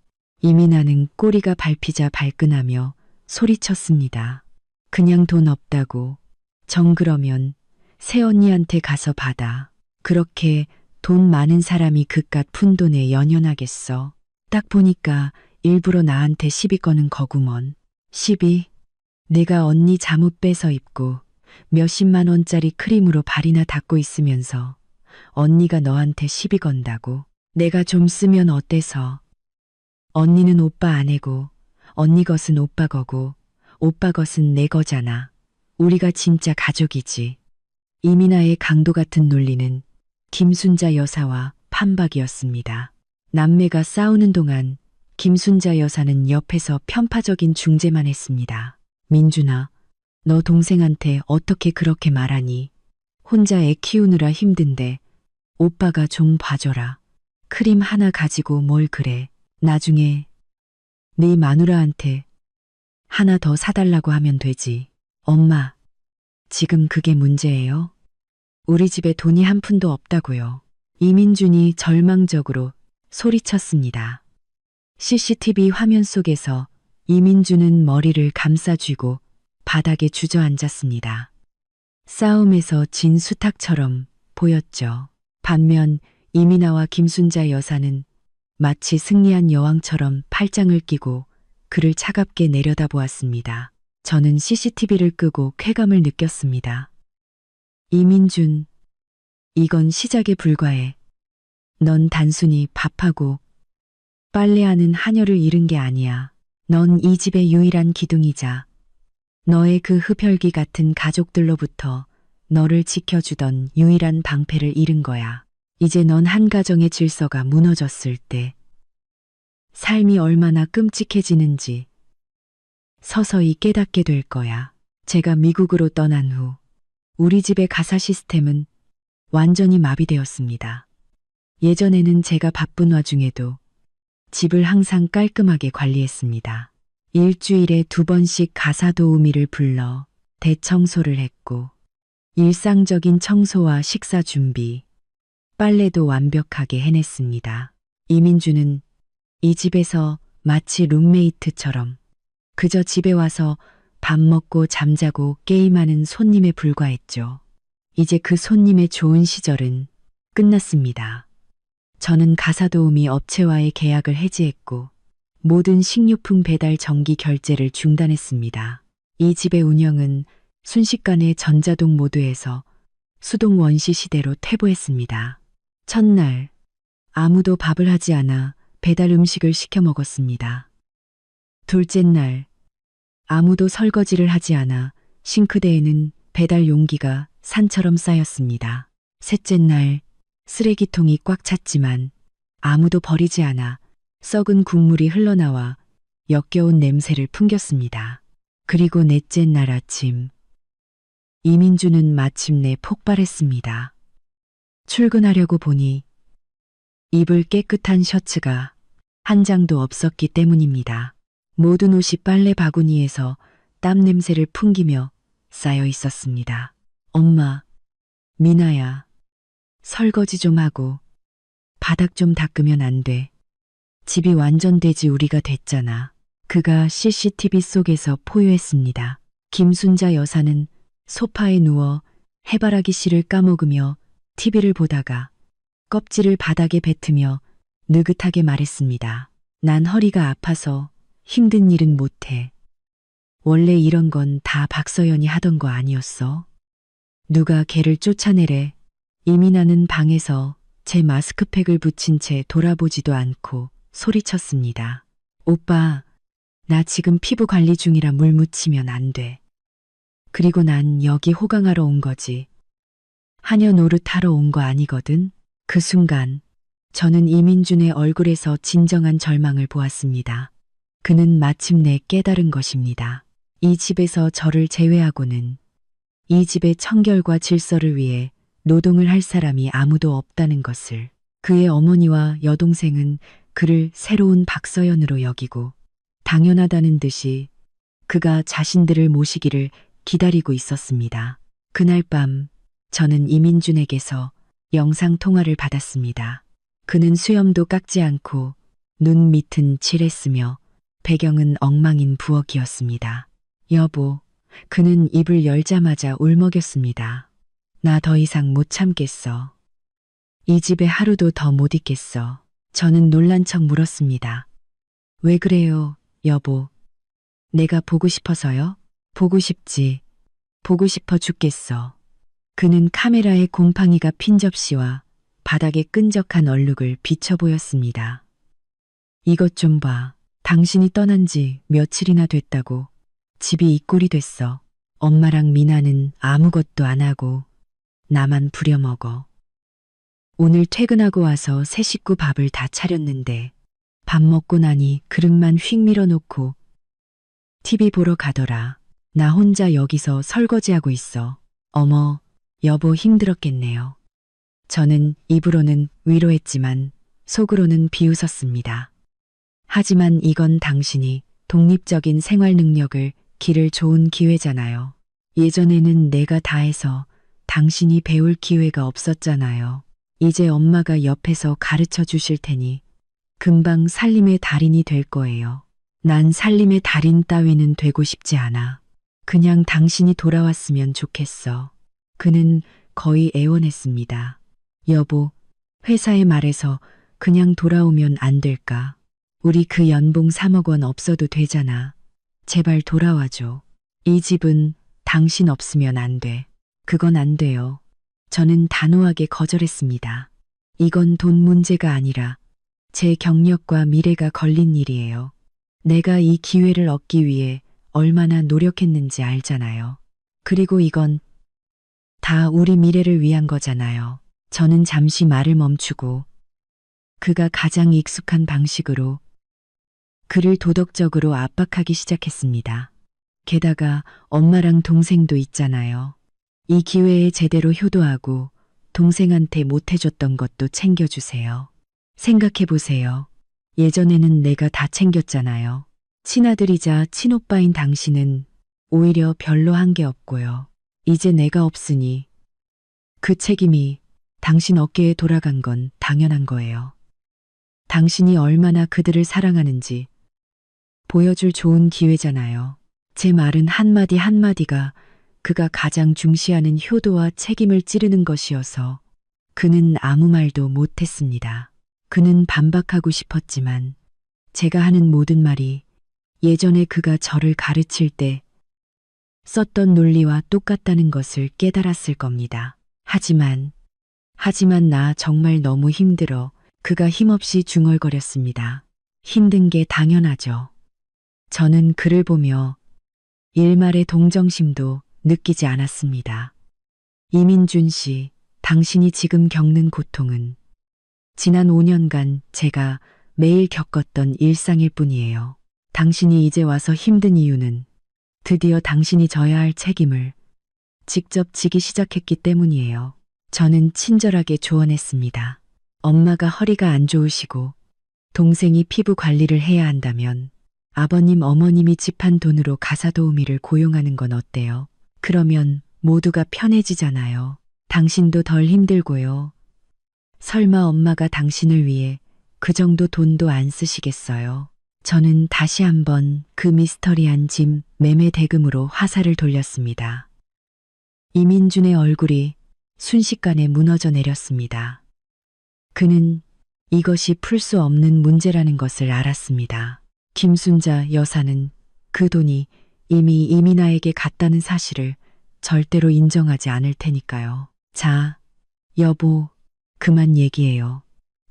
이민아는 꼬리가 밟히자 발끈하며 소리쳤습니다. 그냥 돈 없다고. 정 그러면 새언니한테 가서 받아. 그렇게 돈 많은 사람이 그깟 푼돈에 연연하겠어. 딱 보니까 일부러 나한테 시비 거는 거구먼. 시비? 내가 언니 잠옷 빼서 입고 몇십만 원짜리 크림으로 발이나 닦고 있으면서 언니가 너한테 시비 건다고. 내가 좀 쓰면 어때서? 언니는 오빠 아내고 언니 것은 오빠 거고 오빠 것은 내 거잖아. 우리가 진짜 가족이지. 이민아의 강도 같은 논리는 김순자 여사와 판박이었습니다. 남매가 싸우는 동안 김순자 여사는 옆에서 편파적인 중재만 했습니다. 민준아, 너 동생한테 어떻게 그렇게 말하니? 혼자 애 키우느라 힘든데 오빠가 좀 봐줘라. 크림 하나 가지고 뭘 그래. 나중에 네 마누라한테 하나 더 사달라고 하면 되지. 엄마, 지금 그게 문제예요? 우리 집에 돈이 한 푼도 없다고요. 이민준이 절망적으로 소리쳤습니다. CCTV 화면 속에서 이민준은 머리를 감싸쥐고 바닥에 주저앉았습니다. 싸움에서 진 수탉처럼 보였죠. 반면 이민아와 김순자 여사는 마치 승리한 여왕처럼 팔짱을 끼고 그를 차갑게 내려다보았습니다. 저는 CCTV를 끄고 쾌감을 느꼈습니다. 이민준, 이건 시작에 불과해. 넌 단순히 밥하고 빨래하는 하녀를 잃은 게 아니야. 넌 이 집의 유일한 기둥이자 너의 그 흡혈귀 같은 가족들로부터 너를 지켜주던 유일한 방패를 잃은 거야. 이제 넌 한 가정의 질서가 무너졌을 때 삶이 얼마나 끔찍해지는지 서서히 깨닫게 될 거야. 제가 미국으로 떠난 후 우리 집의 가사 시스템은 완전히 마비되었습니다. 예전에는 제가 바쁜 와중에도 집을 항상 깔끔하게 관리했습니다. 일주일에 2번씩 가사 도우미를 불러 대청소를 했고 일상적인 청소와 식사 준비, 빨래도 완벽하게 해냈습니다. 이민주는 이 집에서 마치 룸메이트처럼 그저 집에 와서 밥 먹고 잠자고 게임하는 손님에 불과했죠. 이제 그 손님의 좋은 시절은 끝났습니다. 저는 가사도우미 업체와의 계약을 해지했고 모든 식료품 배달 정기 결제를 중단했습니다. 이 집의 운영은 순식간에 전자동 모드에서 수동 원시 시대로 퇴보했습니다. 첫날 아무도 밥을 하지 않아 배달 음식을 시켜 먹었습니다. 둘째 날 아무도 설거지를 하지 않아 싱크대에는 배달 용기가 산처럼 쌓였습니다. 셋째 날 쓰레기통이 꽉 찼지만 아무도 버리지 않아 썩은 국물이 흘러나와 역겨운 냄새를 풍겼습니다. 그리고 넷째 날 아침 이민주는 마침내 폭발했습니다. 출근하려고 보니 입을 깨끗한 셔츠가 한 장도 없었기 때문입니다. 모든 옷이 빨래 바구니에서 땀 냄새를 풍기며 쌓여 있었습니다. 엄마, 미나야, 설거지 좀 하고 바닥 좀 닦으면 안 돼. 집이 완전 돼지 우리가 됐잖아. 그가 CCTV 속에서 포효했습니다. 김순자 여사는 소파에 누워 해바라기 씨를 까먹으며 TV를 보다가 껍질을 바닥에 뱉으며 느긋하게 말했습니다. 난 허리가 아파서 힘든 일은 못해. 원래 이런 건 다 박서연이 하던 거 아니었어? 누가 걔를 쫓아내래. 이민아는 방에서 제 마스크팩을 붙인 채 돌아보지도 않고 소리쳤습니다. 오빠, 나 지금 피부 관리 중이라 물 묻히면 안 돼. 그리고 난 여기 호강하러 온 거지. 하녀 노릇하러 온 거 아니거든. 그 순간 저는 이민준의 얼굴에서 진정한 절망을 보았습니다. 그는 마침내 깨달은 것입니다. 이 집에서 저를 제외하고는 이 집의 청결과 질서를 위해 노동을 할 사람이 아무도 없다는 것을. 그의 어머니와 여동생은 그를 새로운 박서연으로 여기고 당연하다는 듯이 그가 자신들을 모시기를 기다리고 있었습니다. 그날 밤 저는 이민준에게서 영상 통화를 받았습니다. 그는 수염도 깎지 않고 눈 밑은 칠했으며 배경은 엉망인 부엌이었습니다. 여보, 그는 입을 열자마자 울먹였습니다. 나 더 이상 못 참겠어. 이 집에 하루도 더 못 있겠어. 저는 놀란 척 물었습니다. 왜 그래요, 여보? 내가 보고 싶어서요? 보고 싶지. 보고 싶어 죽겠어. 그는 카메라에 곰팡이가 핀 접시와 바닥에 끈적한 얼룩을 비춰 보였습니다. 이것 좀 봐. 당신이 떠난 지 며칠이나 됐다고. 집이 이 꼴이 됐어. 엄마랑 미나는 아무것도 안 하고 나만 부려먹어. 오늘 퇴근하고 와서 새 식구 밥을 다 차렸는데 밥 먹고 나니 그릇만 휙 밀어놓고 TV 보러 가더라. 나 혼자 여기서 설거지하고 있어. 어머, 여보 힘들었겠네요. 저는 입으로는 위로했지만 속으로는 비웃었습니다. 하지만 이건 당신이 독립적인 생활 능력을 기를 좋은 기회잖아요. 예전에는 내가 다 해서 당신이 배울 기회가 없었잖아요. 이제 엄마가 옆에서 가르쳐 주실 테니 금방 살림의 달인이 될 거예요. 난 살림의 달인 따위는 되고 싶지 않아. 그냥 당신이 돌아왔으면 좋겠어. 그는 거의 애원했습니다. 여보, 회사에 말해서 그냥 돌아오면 안 될까? 우리 그 연봉 3억 원 없어도 되잖아. 제발 돌아와줘. 이 집은 당신 없으면 안 돼. 그건 안 돼요. 저는 단호하게 거절했습니다. 이건 돈 문제가 아니라 제 경력과 미래가 걸린 일이에요. 내가 이 기회를 얻기 위해 얼마나 노력했는지 알잖아요. 그리고 이건 다 우리 미래를 위한 거잖아요. 저는 잠시 말을 멈추고 그가 가장 익숙한 방식으로 그를 도덕적으로 압박하기 시작했습니다. 게다가 엄마랑 동생도 있잖아요. 이 기회에 제대로 효도하고 동생한테 못해줬던 것도 챙겨주세요. 생각해보세요. 예전에는 내가 다 챙겼잖아요. 친아들이자 친오빠인 당신은 오히려 별로 한 게 없고요. 이제 내가 없으니 그 책임이 당신 어깨에 돌아간 건 당연한 거예요. 당신이 얼마나 그들을 사랑하는지 보여줄 좋은 기회잖아요. 제 말은 한마디 한마디가 그가 가장 중시하는 효도와 책임을 찌르는 것이어서 그는 아무 말도 못했습니다. 그는 반박하고 싶었지만 제가 하는 모든 말이 예전에 그가 저를 가르칠 때 썼던 논리와 똑같다는 것을 깨달았을 겁니다. 하지만 나 정말 너무 힘들어. 그가 힘없이 중얼거렸습니다. 힘든 게 당연하죠. 저는 그를 보며 일말의 동정심도 느끼지 않았습니다. 이민준 씨, 당신이 지금 겪는 고통은 지난 5년간 제가 매일 겪었던 일상일 뿐이에요. 당신이 이제 와서 힘든 이유는 드디어 당신이 져야 할 책임을 직접 지기 시작했기 때문이에요. 저는 친절하게 조언했습니다. 엄마가 허리가 안 좋으시고 동생이 피부 관리를 해야 한다면 아버님, 어머님이 집한 돈으로 가사도우미를 고용하는 건 어때요? 그러면 모두가 편해지잖아요. 당신도 덜 힘들고요. 설마 엄마가 당신을 위해 그 정도 돈도 안 쓰시겠어요? 저는 다시 한번 그 미스터리한 집 매매 대금으로 화살을 돌렸습니다. 이민준의 얼굴이 순식간에 무너져 내렸습니다. 그는 이것이 풀 수 없는 문제라는 것을 알았습니다. 김순자 여사는 그 돈이 이미 이민아에게 갔다는 사실을 절대로 인정하지 않을 테니까요. 자, 여보, 그만 얘기해요.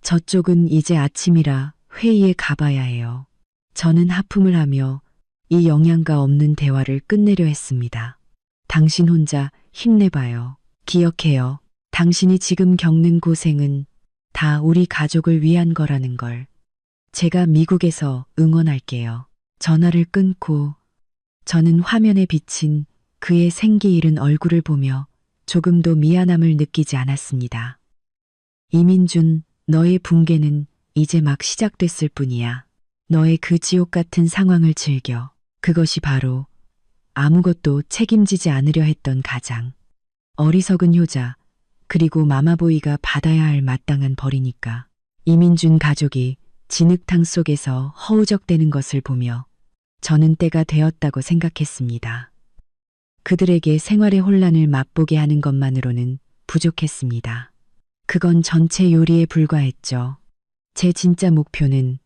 저쪽은 이제 아침이라 회의에 가봐야 해요. 저는 하품을 하며 이 영양가 없는 대화를 끝내려 했습니다. 당신 혼자 힘내봐요. 기억해요. 당신이 지금 겪는 고생은 다 우리 가족을 위한 거라는 걸. 제가 미국에서 응원할게요. 전화를 끊고 저는 화면에 비친 그의 생기 잃은 얼굴을 보며 조금도 미안함을 느끼지 않았습니다. 이민준, 너의 붕괴는 이제 막 시작됐을 뿐이야. 너의 그 지옥 같은 상황을 즐겨. 그것이 바로 아무것도 책임지지 않으려 했던 가장 어리석은 효자, 그리고 마마보이가 받아야 할 마땅한 벌이니까. 이민준 가족이 진흙탕 속에서 허우적대는 것을 보며 저는 때가 되었다고 생각했습니다. 그들에게 생활의 혼란을 맛보게 하는 것만으로는 부족했습니다. 그건 전체 요리에 불과했죠. 제 진짜 목표는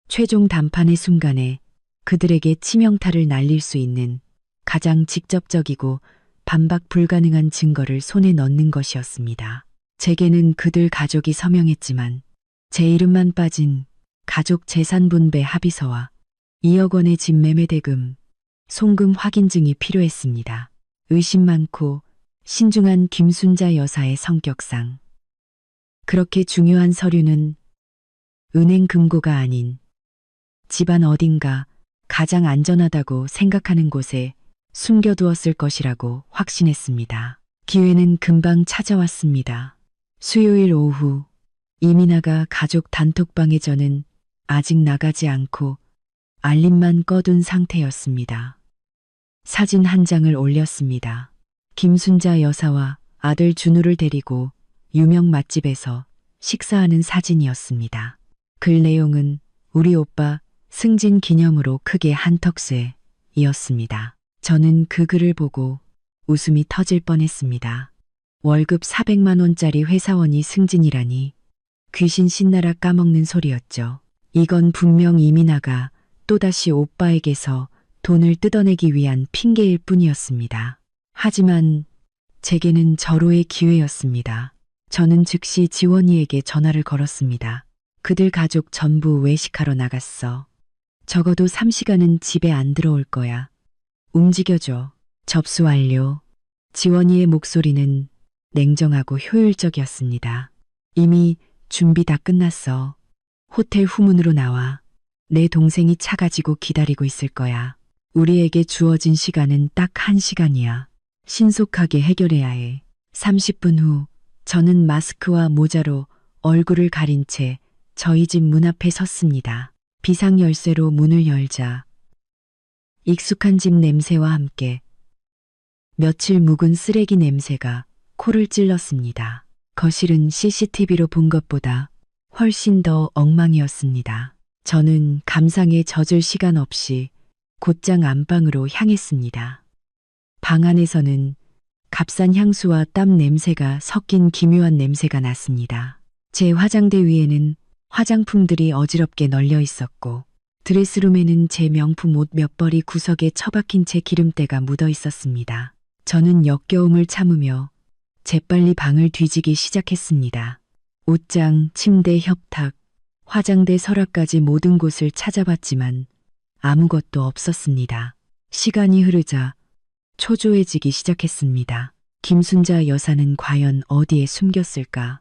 최종 담판의 순간에 그들에게 치명타를 날릴 수 있는 가장 직접적이고 반박 불가능한 증거를 손에 넣는 것이었습니다. 제게는 그들 가족이 서명했지만 제 이름만 빠진 가족 재산 분배 합의서와 2억 원의 집 매매 대금, 송금 확인증이 필요했습니다. 의심 많고 신중한 김순자 여사의 성격상 그렇게 중요한 서류는 은행 금고가 아닌 집안 어딘가 가장 안전하다고 생각하는 곳에 숨겨두었을 것이라고 확신했습니다. 기회는 금방 찾아왔습니다. 수요일 오후 이민아가 가족 단톡방에 저는 아직 나가지 않고 알림만 꺼둔 상태였습니다. 사진 한 장을 올렸습니다. 김순자 여사와 아들 준우를 데리고 유명 맛집에서 식사하는 사진이었습니다. 글 내용은 우리 오빠 승진 기념으로 크게 한턱쇠이었습니다. 저는 그 글을 보고 웃음이 터질 뻔했습니다. 월급 400만 원짜리 회사원이 승진이라니 귀신 신나라 까먹는 소리였죠. 이건 분명 이민아가 또다시 오빠에게서 돈을 뜯어내기 위한 핑계일 뿐이었습니다. 하지만 제게는 절호의 기회였습니다. 저는 즉시 지원이에게 전화를 걸었습니다. 그들 가족 전부 외식하러 나갔어. 적어도 3시간은 집에 안 들어올 거야. 움직여줘. 접수 완료. 지원이의 목소리는 냉정하고 효율적이었습니다. 이미 준비 다 끝났어. 호텔 후문으로 나와. 내 동생이 차 가지고 기다리고 있을 거야. 우리에게 주어진 시간은 딱 1시간이야. 신속하게 해결해야 해. 30분 후 저는 마스크와 모자로 얼굴을 가린 채 저희 집 문 앞에 섰습니다. 비상열쇠로 문을 열자 익숙한 집 냄새와 함께 며칠 묵은 쓰레기 냄새가 코를 찔렀습니다. 거실은 CCTV로 본 것보다 훨씬 더 엉망이었습니다. 저는 감상에 젖을 시간 없이 곧장 안방으로 향했습니다. 방 안에서는 값싼 향수와 땀 냄새가 섞인 기묘한 냄새가 났습니다. 제 화장대 위에는 화장품들이 어지럽게 널려 있었고 드레스룸에는 제 명품 옷 몇 벌이 구석에 처박힌 채 기름때가 묻어 있었습니다. 저는 역겨움을 참으며 재빨리 방을 뒤지기 시작했습니다. 옷장, 침대, 협탁, 화장대, 서랍까지 모든 곳을 찾아봤지만 아무것도 없었습니다. 시간이 흐르자 초조해지기 시작했습니다. 김순자 여사는 과연 어디에 숨겼을까?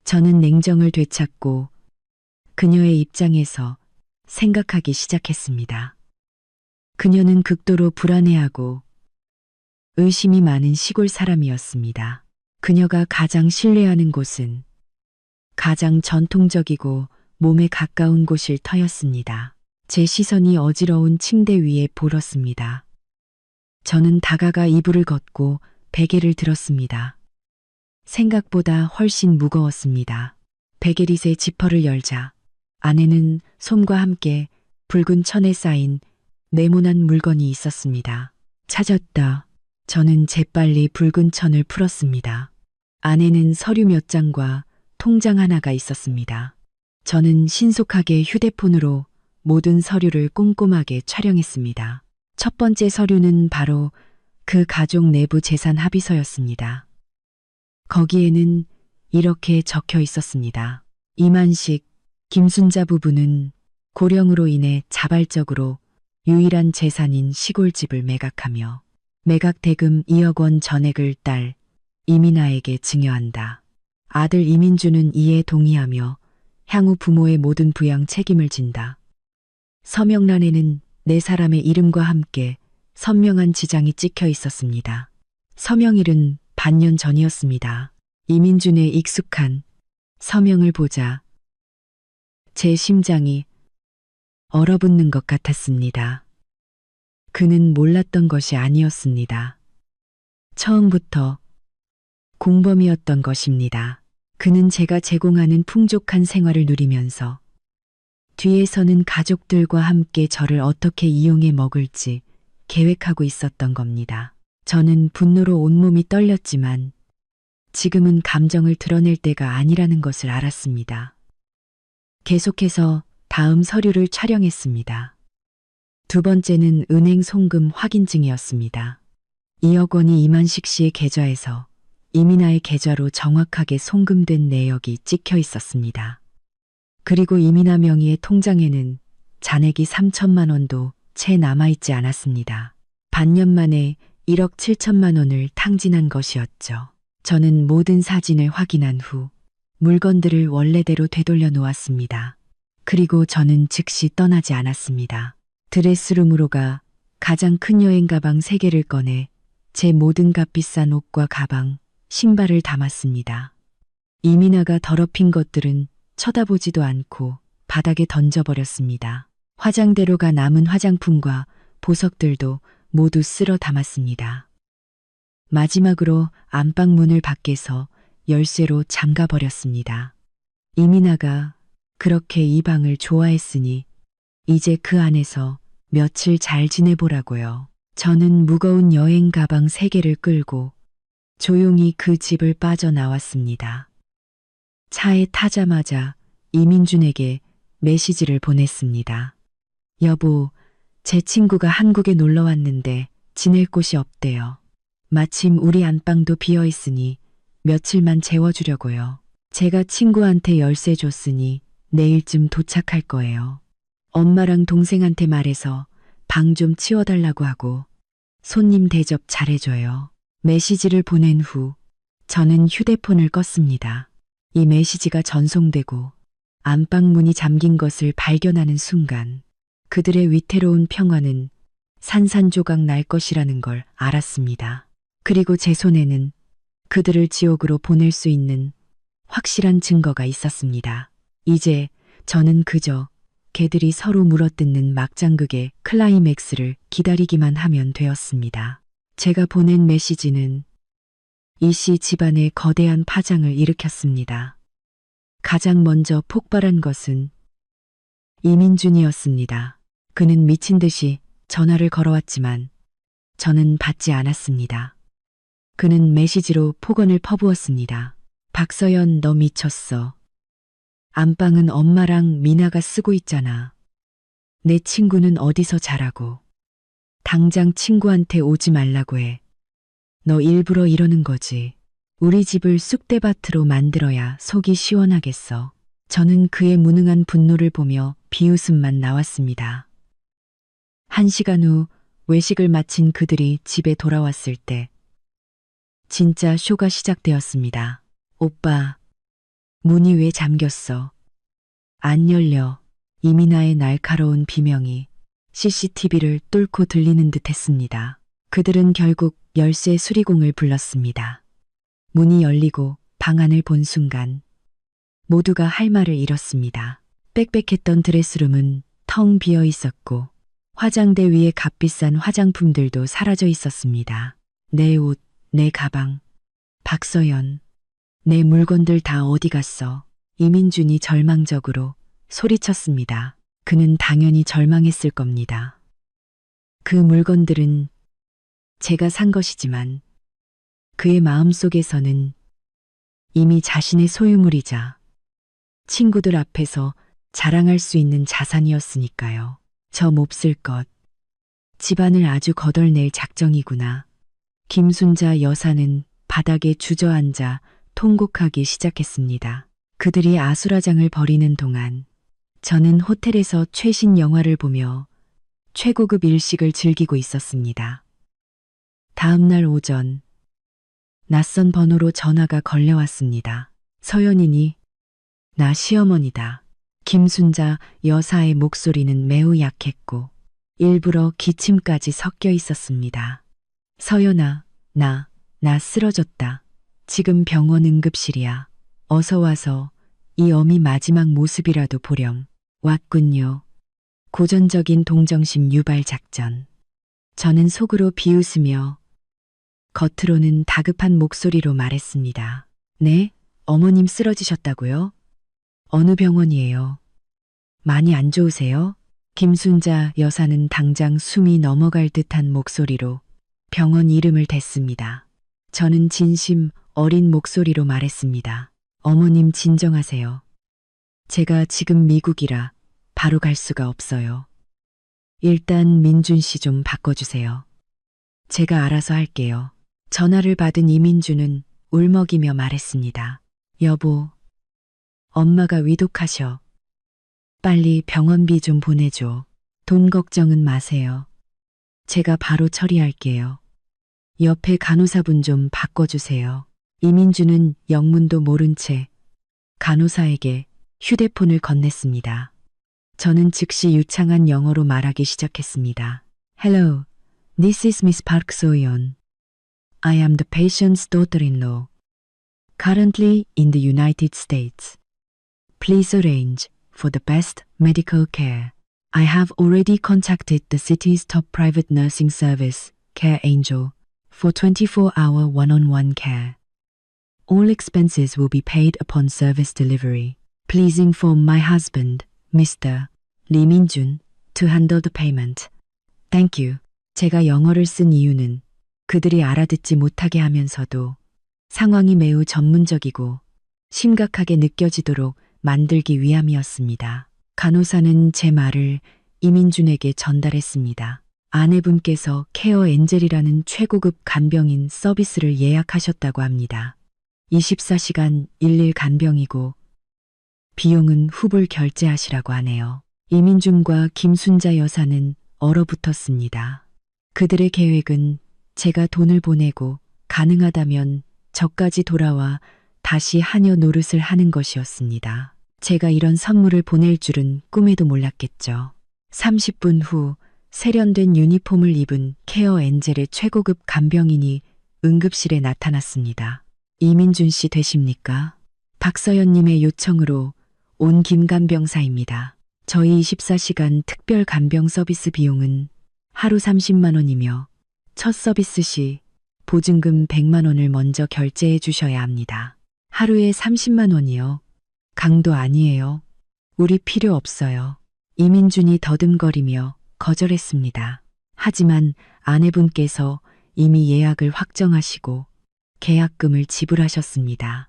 저는 냉정을 되찾고 그녀의 입장에서 생각하기 시작했습니다. 그녀는 극도로 불안해하고 의심이 많은 시골 사람이었습니다. 그녀가 가장 신뢰하는 곳은 가장 전통적이고 몸에 가까운 곳일 터였습니다. 제 시선이 어지러운 침대 위에 보렀습니다. 저는 다가가 이불을 걷고 베개를 들었습니다. 생각보다 훨씬 무거웠습니다. 베개릿의 지퍼를 열자 안에는 솜과 함께 붉은 천에 쌓인 네모난 물건이 있었습니다. 찾았다. 저는 재빨리 붉은 천을 풀었습니다. 안에는 서류 몇 장과 통장 하나가 있었습니다. 저는 신속하게 휴대폰으로 모든 서류를 꼼꼼하게 촬영했습니다. 첫 번째 서류는 바로 그 가족 내부 재산 합의서였습니다. 거기에는 이렇게 적혀 있었습니다. 이만식, 김순자 부부는 고령으로 인해 자발적으로 유일한 재산인 시골집을 매각하며 매각 대금 2억 원 전액을 딸 이민아에게 증여한다. 아들 이민주는 이에 동의하며 향후 부모의 모든 부양 책임을 진다. 서명란에는 네 사람의 이름과 함께 선명한 지장이 찍혀 있었습니다. 서명일은 반년 전이었습니다. 이민준의 익숙한 서명을 보자 제 심장이 얼어붙는 것 같았습니다. 그는 몰랐던 것이 아니었습니다. 처음부터 공범이었던 것입니다. 그는 제가 제공하는 풍족한 생활을 누리면서 뒤에서는 가족들과 함께 저를 어떻게 이용해 먹을지 계획하고 있었던 겁니다. 저는 분노로 온몸이 떨렸지만 지금은 감정을 드러낼 때가 아니라는 것을 알았습니다. 계속해서 다음 서류를 촬영했습니다. 두 번째는 은행 송금 확인증이었습니다. 2억 원이 이만식 씨의 계좌에서 이민아의 계좌로 정확하게 송금된 내역이 찍혀 있었습니다. 그리고 이민아 명의의 통장에는 잔액이 3천만 원도 채 남아있지 않았습니다. 반년 만에 1억 7천만 원을 탕진한 것이었죠. 저는 모든 사진을 확인한 후 물건들을 원래대로 되돌려 놓았습니다. 그리고 저는 즉시 떠나지 않았습니다. 드레스룸으로 가 가장 큰 여행 가방 3개를 꺼내 제 모든 값비싼 옷과 가방, 신발을 담았습니다. 이민아가 더럽힌 것들은 쳐다보지도 않고 바닥에 던져버렸습니다. 화장대로가 남은 화장품과 보석들도 모두 쓸어 담았습니다. 마지막으로 안방 문을 밖에서 열쇠로 잠가버렸습니다. 이민아가 그렇게 이 방을 좋아했으니 이제 그 안에서 며칠 잘 지내보라고요. 저는 무거운 여행 가방 3개를 끌고 조용히 그 집을 빠져나왔습니다. 차에 타자마자 이민준에게 메시지를 보냈습니다. 여보, 제 친구가 한국에 놀러 왔는데 지낼 곳이 없대요. 마침 우리 안방도 비어 있으니 며칠만 재워주려고요. 제가 친구한테 열쇠 줬으니 내일쯤 도착할 거예요. 엄마랑 동생한테 말해서 방 좀 치워달라고 하고 손님 대접 잘해줘요. 메시지를 보낸 후 저는 휴대폰을 껐습니다. 이 메시지가 전송되고 안방 문이 잠긴 것을 발견하는 순간 그들의 위태로운 평화는 산산조각 날 것이라는 걸 알았습니다. 그리고 제 손에는 그들을 지옥으로 보낼 수 있는 확실한 증거가 있었습니다. 이제 저는 그저 개들이 서로 물어뜯는 막장극의 클라이맥스를 기다리기만 하면 되었습니다. 제가 보낸 메시지는 이 씨 집안에 거대한 파장을 일으켰습니다. 가장 먼저 폭발한 것은 이민준이었습니다. 그는 미친 듯이 전화를 걸어왔지만 저는 받지 않았습니다. 그는 메시지로 폭언을 퍼부었습니다. 박서연, 너 미쳤어. 안방은 엄마랑 미나가 쓰고 있잖아. 내 친구는 어디서 자라고. 당장 친구한테 오지 말라고 해. 너 일부러 이러는 거지. 우리 집을 쑥대밭으로 만들어야 속이 시원하겠어. 저는 그의 무능한 분노를 보며 비웃음만 나왔습니다. 1시간 후 외식을 마친 그들이 집에 돌아왔을 때 진짜 쇼가 시작되었습니다. 오빠, 문이 왜 잠겼어? 안 열려. 이민아의 날카로운 비명이 CCTV를 뚫고 들리는 듯 했습니다. 그들은 결국 열쇠 수리공을 불렀습니다. 문이 열리고 방 안을 본 순간 모두가 할 말을 잃었습니다. 빽빽했던 드레스룸은 텅 비어 있었고 화장대 위에 값비싼 화장품들도 사라져 있었습니다. 내 옷, 내 가방, 박서연, 내 물건들 다 어디 갔어? 이민준이 절망적으로 소리쳤습니다. 그는 당연히 절망했을 겁니다. 그 물건들은 제가 산 것이지만 그의 마음속에서는 이미 자신의 소유물이자 친구들 앞에서 자랑할 수 있는 자산이었으니까요. 저 몹쓸 것. 집안을 아주 거덜낼 작정이구나. 김순자 여사는 바닥에 주저앉아 통곡하기 시작했습니다. 그들이 아수라장을 벌이는 동안 저는 호텔에서 최신 영화를 보며 최고급 일식을 즐기고 있었습니다. 다음 날 오전 낯선 번호로 전화가 걸려왔습니다. 서연이니? 나 시어머니다. 김순자 여사의 목소리는 매우 약했고 일부러 기침까지 섞여 있었습니다. 서연아, 나 쓰러졌다. 지금 병원 응급실이야. 어서 와서 이 어미 마지막 모습이라도 보렴. 왔군요. 고전적인 동정심 유발 작전. 저는 속으로 비웃으며 겉으로는 다급한 목소리로 말했습니다. 네, 어머님 쓰러지셨다고요? 어느 병원이에요? 많이 안 좋으세요? 김순자 여사는 당장 숨이 넘어갈 듯한 목소리로 병원 이름을 댔습니다. 저는 진심 어린 목소리로 말했습니다. 어머님 진정하세요. 제가 지금 미국이라 바로 갈 수가 없어요. 일단 민준 씨 좀 바꿔주세요. 제가 알아서 할게요. 전화를 받은 이민준은 울먹이며 말했습니다. 여보, 엄마가 위독하셔. 빨리 병원비 좀 보내줘. 돈 걱정은 마세요. 제가 바로 처리할게요. 옆에 간호사분 좀 바꿔주세요. 이민준은 영문도 모른 채 간호사에게 휴대폰을 건넸습니다. 저는 즉시 유창한 영어로 말하기 시작했습니다. Hello, this is Miss Park So-yeon. I am the patient's daughter-in-law. Currently in the United States. Please arrange for the best medical care. I have already contacted the city's top private nursing service, Care Angel, for 24-hour one-on-one care. All expenses will be paid upon service delivery. Please inform my husband, Mr. Lee Min-jun, to handle the payment. Thank you. 제가 영어를 쓴 이유는 그들이 알아듣지 못하게 하면서도 상황이 매우 전문적이고 심각하게 느껴지도록 만들기 위함이었습니다. 간호사는 제 말을 이민준에게 전달했습니다. 아내분께서 케어 엔젤이라는 최고급 간병인 서비스를 예약하셨다고 합니다. 24시간 일일 간병이고 비용은 후불 결제하시라고 하네요. 이민준과 김순자 여사는 얼어붙었습니다. 그들의 계획은 제가 돈을 보내고 가능하다면 저까지 돌아와 다시 하녀 노릇을 하는 것이었습니다. 제가 이런 선물을 보낼 줄은 꿈에도 몰랐겠죠. 30분 후 세련된 유니폼을 입은 케어 엔젤의 최고급 간병인이 응급실에 나타났습니다. 이민준 씨 되십니까? 박서연님의 요청으로 온 김간병사입니다. 저희 24시간 특별 간병 서비스 비용은 하루 30만 원이며 첫 서비스 시 보증금 100만 원을 먼저 결제해 주셔야 합니다. 하루에 30만 원이요. 강도 아니에요. 우리 필요 없어요. 이민준이 더듬거리며 거절했습니다. 하지만 아내분께서 이미 예약을 확정하시고 계약금을 지불하셨습니다.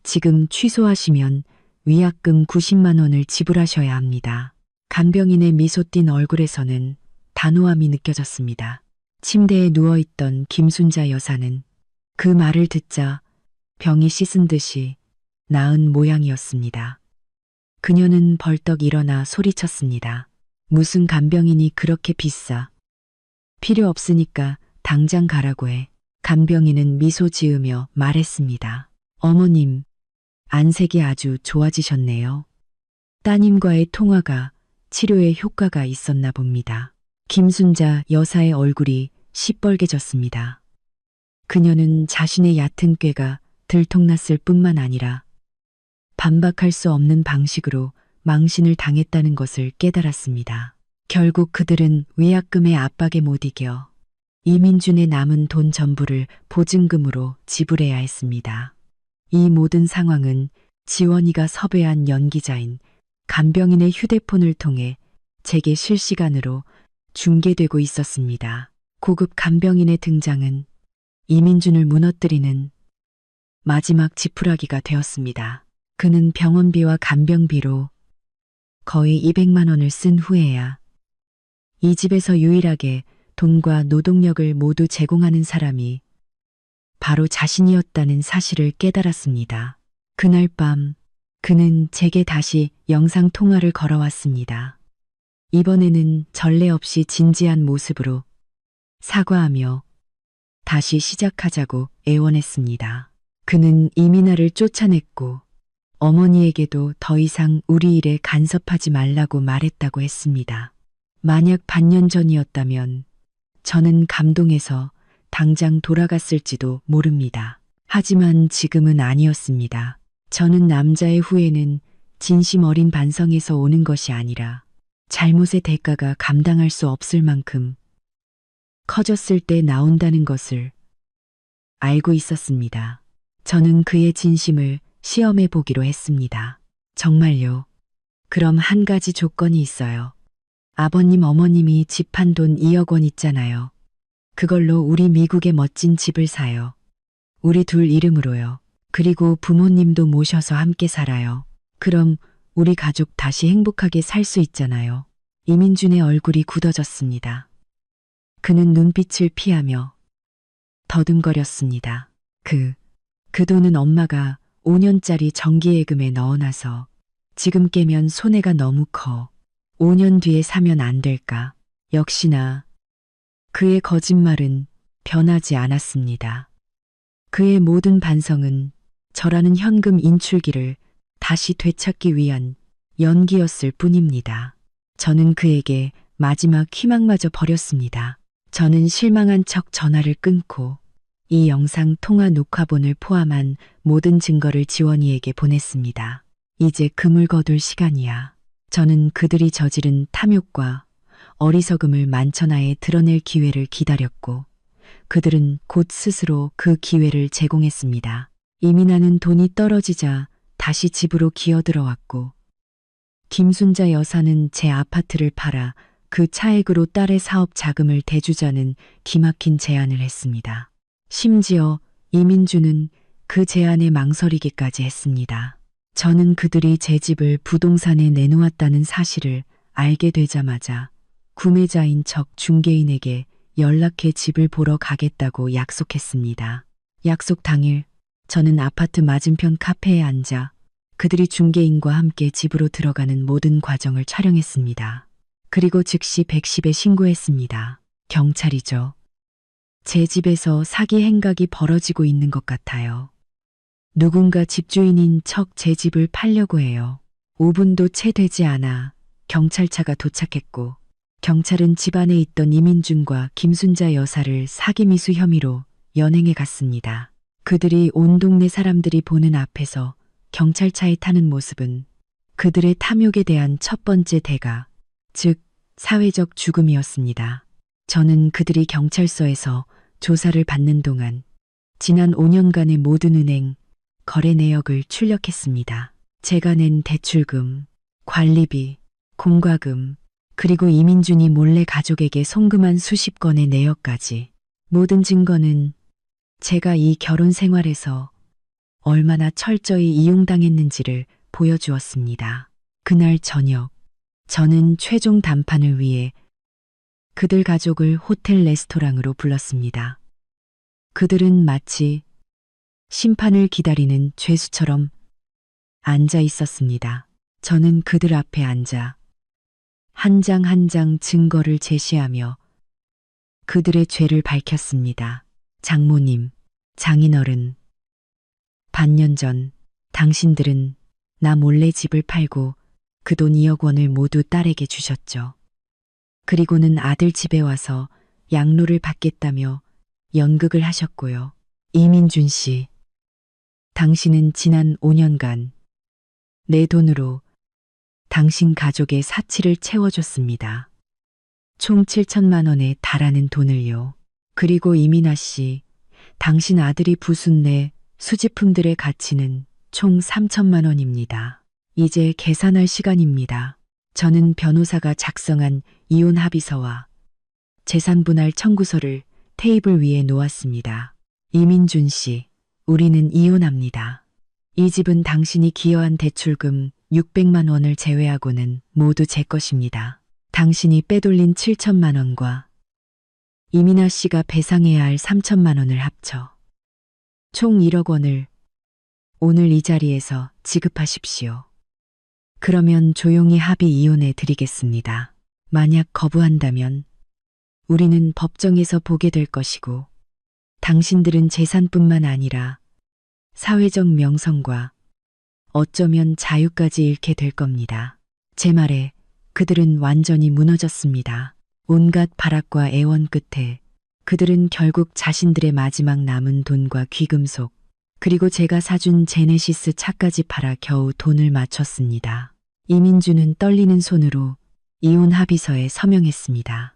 지금 취소하시면 위약금 90만 원을 지불하셔야 합니다. 간병인의 미소 띤 얼굴에서는 단호함이 느껴졌습니다. 침대에 누워있던 김순자 여사는 그 말을 듣자 병이 씻은 듯이 나은 모양이었습니다. 그녀는 벌떡 일어나 소리쳤습니다. 무슨 간병인이 그렇게 비싸. 필요 없으니까 당장 가라고 해. 간병인은 미소 지으며 말했습니다. 어머님, 안색이 아주 좋아지셨네요. 따님과의 통화가 치료에 효과가 있었나 봅니다. 김순자 여사의 얼굴이 시뻘개졌습니다. 그녀는 자신의 얕은 꾀가 들통났을 뿐만 아니라 반박할 수 없는 방식으로 망신을 당했다는 것을 깨달았습니다. 결국 그들은 위약금의 압박에 못 이겨 이민준의 남은 돈 전부를 보증금으로 지불해야 했습니다. 이 모든 상황은 지원이가 섭외한 연기자인 간병인의 휴대폰을 통해 제게 실시간으로 중계되고 있었습니다. 고급 간병인의 등장은 이민준을 무너뜨리는 마지막 지푸라기가 되었습니다. 그는 병원비와 간병비로 거의 200만 원을 쓴 후에야 이 집에서 유일하게 돈과 노동력을 모두 제공하는 사람이 바로 자신이었다는 사실을 깨달았습니다. 그날 밤 그는 제게 다시 영상 통화를 걸어왔습니다. 이번에는 전례 없이 진지한 모습으로 사과하며 다시 시작하자고 애원했습니다. 그는 이민아를 쫓아냈고 어머니에게도 더 이상 우리 일에 간섭하지 말라고 말했다고 했습니다. 만약 반년 전이었다면 저는 감동해서 당장 돌아갔을지도 모릅니다. 하지만 지금은 아니었습니다. 저는 남자의 후회는 진심 어린 반성에서 오는 것이 아니라 잘못의 대가가 감당할 수 없을 만큼 커졌을 때 나온다는 것을 알고 있었습니다. 저는 그의 진심을 시험해 보기로 했습니다. 정말요. 그럼 한 가지 조건이 있어요. 아버님, 어머님이 집한 돈 2억 원 있잖아요. 그걸로 우리 미국에 멋진 집을 사요. 우리 둘 이름으로요. 그리고 부모님도 모셔서 함께 살아요. 그럼 우리 가족 다시 행복하게 살 수 있잖아요. 이민준의 얼굴이 굳어졌습니다. 그는 눈빛을 피하며 더듬거렸습니다. 그 돈은 엄마가 5년짜리 정기예금에 넣어놔서 지금 깨면 손해가 너무 커. 5년 뒤에 사면 안 될까? 역시나 그의 거짓말은 변하지 않았습니다. 그의 모든 반성은 저라는 현금 인출기를 다시 되찾기 위한 연기였을 뿐입니다. 저는 그에게 마지막 희망마저 버렸습니다. 저는 실망한 척 전화를 끊고 이 영상 통화 녹화본을 포함한 모든 증거를 지원이에게 보냈습니다. 이제 금을 거둘 시간이야. 저는 그들이 저지른 탐욕과 어리석음을 만천하에 드러낼 기회를 기다렸고 그들은 곧 스스로 그 기회를 제공했습니다. 이민아는 돈이 떨어지자 다시 집으로 기어들어왔고 김순자 여사는 제 아파트를 팔아 그 차액으로 딸의 사업 자금을 대주자는 기막힌 제안을 했습니다. 심지어 이민주는 그 제안에 망설이기까지 했습니다. 저는 그들이 제 집을 부동산에 내놓았다는 사실을 알게 되자마자 구매자인 척 중개인에게 연락해 집을 보러 가겠다고 약속했습니다. 약속 당일 저는 아파트 맞은편 카페에 앉아 그들이 중개인과 함께 집으로 들어가는 모든 과정을 촬영했습니다. 그리고 즉시 110에 신고했습니다. 경찰이죠. 제 집에서 사기 행각이 벌어지고 있는 것 같아요. 누군가 집주인인 척 제 집을 팔려고 해요. 5분도 채 되지 않아 경찰차가 도착했고 경찰은 집 안에 있던 이민준과 김순자 여사를 사기미수 혐의로 연행해 갔습니다. 그들이 온 동네 사람들이 보는 앞에서 경찰차에 타는 모습은 그들의 탐욕에 대한 첫 번째 대가, 즉 사회적 죽음이었습니다. 저는 그들이 경찰서에서 조사를 받는 동안 지난 5년간의 모든 은행, 거래 내역을 출력했습니다. 제가 낸 대출금, 관리비, 공과금, 그리고 이민준이 몰래 가족에게 송금한 수십 건의 내역까지 모든 증거는 제가 이 결혼 생활에서 얼마나 철저히 이용당했는지를 보여주었습니다. 그날 저녁, 저는 최종 담판을 위해 그들 가족을 호텔 레스토랑으로 불렀습니다. 그들은 마치 심판을 기다리는 죄수처럼 앉아 있었습니다. 저는 그들 앞에 앉아 한 장 한 장 증거를 제시하며 그들의 죄를 밝혔습니다. 장모님, 장인어른, 반년 전 당신들은 나 몰래 집을 팔고 그 돈 2억 원을 모두 딸에게 주셨죠. 그리고는 아들 집에 와서 양로를 받겠다며 연극을 하셨고요. 이민준 씨, 당신은 지난 5년간 내 돈으로 당신 가족의 사치를 채워줬습니다. 총 7천만 원에 달하는 돈을요. 그리고 이민아 씨, 당신 아들이 부순 내 수집품들의 가치는 총 3천만 원입니다. 이제 계산할 시간입니다. 저는 변호사가 작성한 이혼 합의서와 재산분할 청구서를 테이블 위에 놓았습니다. 이민준 씨, 우리는 이혼합니다. 이 집은 당신이 기여한 대출금 600만 원을 제외하고는 모두 제 것입니다. 당신이 빼돌린 7천만 원과 이민아 씨가 배상해야 할 3천만 원을 합쳐 총 1억 원을 오늘 이 자리에서 지급하십시오. 그러면 조용히 합의 이혼해 드리겠습니다. 만약 거부한다면 우리는 법정에서 보게 될 것이고 당신들은 재산뿐만 아니라 사회적 명성과 어쩌면 자유까지 잃게 될 겁니다. 제 말에 그들은 완전히 무너졌습니다. 온갖 발악과 애원 끝에 그들은 결국 자신들의 마지막 남은 돈과 귀금속 그리고 제가 사준 제네시스 차까지 팔아 겨우 돈을 맞췄습니다. 이민주는 떨리는 손으로 이혼 합의서에 서명했습니다.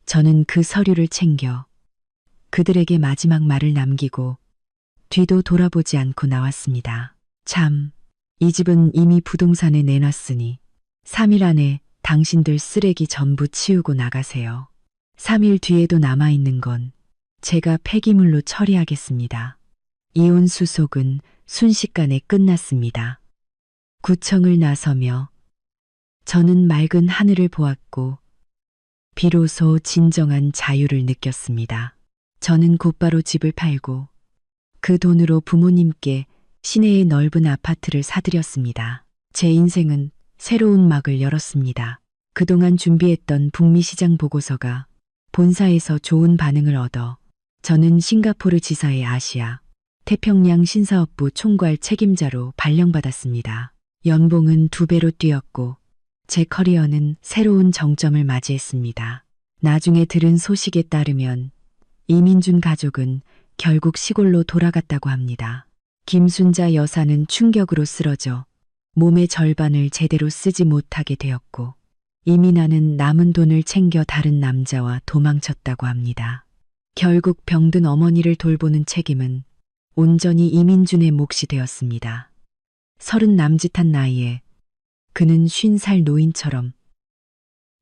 저는 그 서류를 챙겨 그들에게 마지막 말을 남기고 뒤도 돌아보지 않고 나왔습니다. 참, 이 집은 이미 부동산에 내놨으니 3일 안에 당신들 쓰레기 전부 치우고 나가세요. 3일 뒤에도 남아있는 건 제가 폐기물로 처리하겠습니다. 이혼 수속은 순식간에 끝났습니다. 구청을 나서며 저는 맑은 하늘을 보았고 비로소 진정한 자유를 느꼈습니다. 저는 곧바로 집을 팔고 그 돈으로 부모님께 시내의 넓은 아파트를 사드렸습니다. 제 인생은 새로운 막을 열었습니다. 그동안 준비했던 북미 시장 보고서가 본사에서 좋은 반응을 얻어 저는 싱가포르 지사의 아시아, 태평양 신사업부 총괄 책임자로 발령받았습니다. 연봉은 2배로 뛰었고 제 커리어는 새로운 정점을 맞이했습니다. 나중에 들은 소식에 따르면 이민준 가족은 결국 시골로 돌아갔다고 합니다. 김순자 여사는 충격으로 쓰러져 몸의 절반을 제대로 쓰지 못하게 되었고 이민아는 남은 돈을 챙겨 다른 남자와 도망쳤다고 합니다. 결국 병든 어머니를 돌보는 책임은 온전히 이민준의 몫이 되었습니다. 30 남짓한 나이에 그는 50살 노인처럼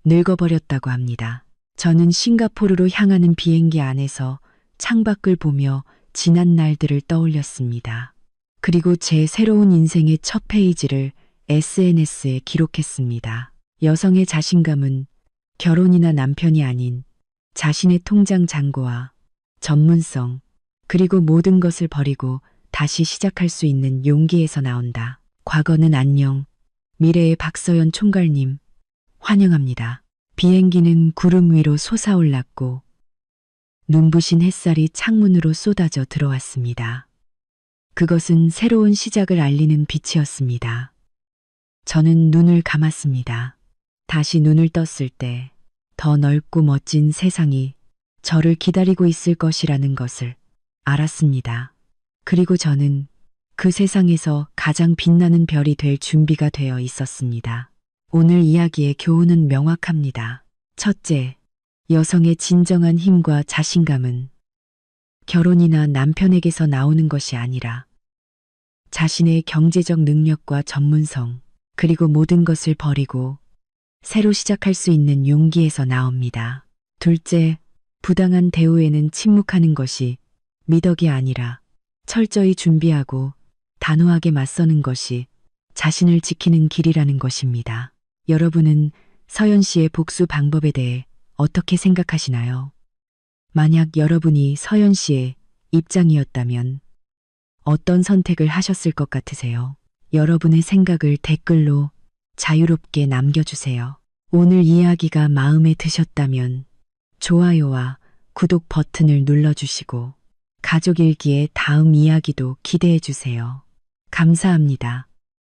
늙어버렸다고 합니다. 저는 싱가포르로 향하는 비행기 안에서 창밖을 보며 지난 날들을 떠올렸습니다. 그리고 제 새로운 인생의 첫 페이지를 SNS에 기록했습니다. 여성의 자신감은 결혼이나 남편이 아닌 자신의 통장 잔고와 전문성, 그리고 모든 것을 버리고 다시 시작할 수 있는 용기에서 나온다. 과거는 안녕, 미래의 박서연 총괄님, 환영합니다. 비행기는 구름 위로 솟아올랐고 눈부신 햇살이 창문으로 쏟아져 들어왔습니다. 그것은 새로운 시작을 알리는 빛이었습니다. 저는 눈을 감았습니다. 다시 눈을 떴을 때 더 넓고 멋진 세상이 저를 기다리고 있을 것이라는 것을 알았습니다. 그리고 저는 그 세상에서 가장 빛나는 별이 될 준비가 되어 있었습니다. 오늘 이야기의 교훈은 명확합니다. 첫째, 여성의 진정한 힘과 자신감은 결혼이나 남편에게서 나오는 것이 아니라 자신의 경제적 능력과 전문성, 그리고 모든 것을 버리고 새로 시작할 수 있는 용기에서 나옵니다. 둘째, 부당한 대우에는 침묵하는 것이 미덕이 아니라 철저히 준비하고 단호하게 맞서는 것이 자신을 지키는 길이라는 것입니다. 여러분은 서연 씨의 복수 방법에 대해 어떻게 생각하시나요? 만약 여러분이 서연 씨의 입장이었다면 어떤 선택을 하셨을 것 같으세요? 여러분의 생각을 댓글로 자유롭게 남겨주세요. 오늘 이야기가 마음에 드셨다면 좋아요와 구독 버튼을 눌러주시고 가족일기의 다음 이야기도 기대해주세요. 감사합니다.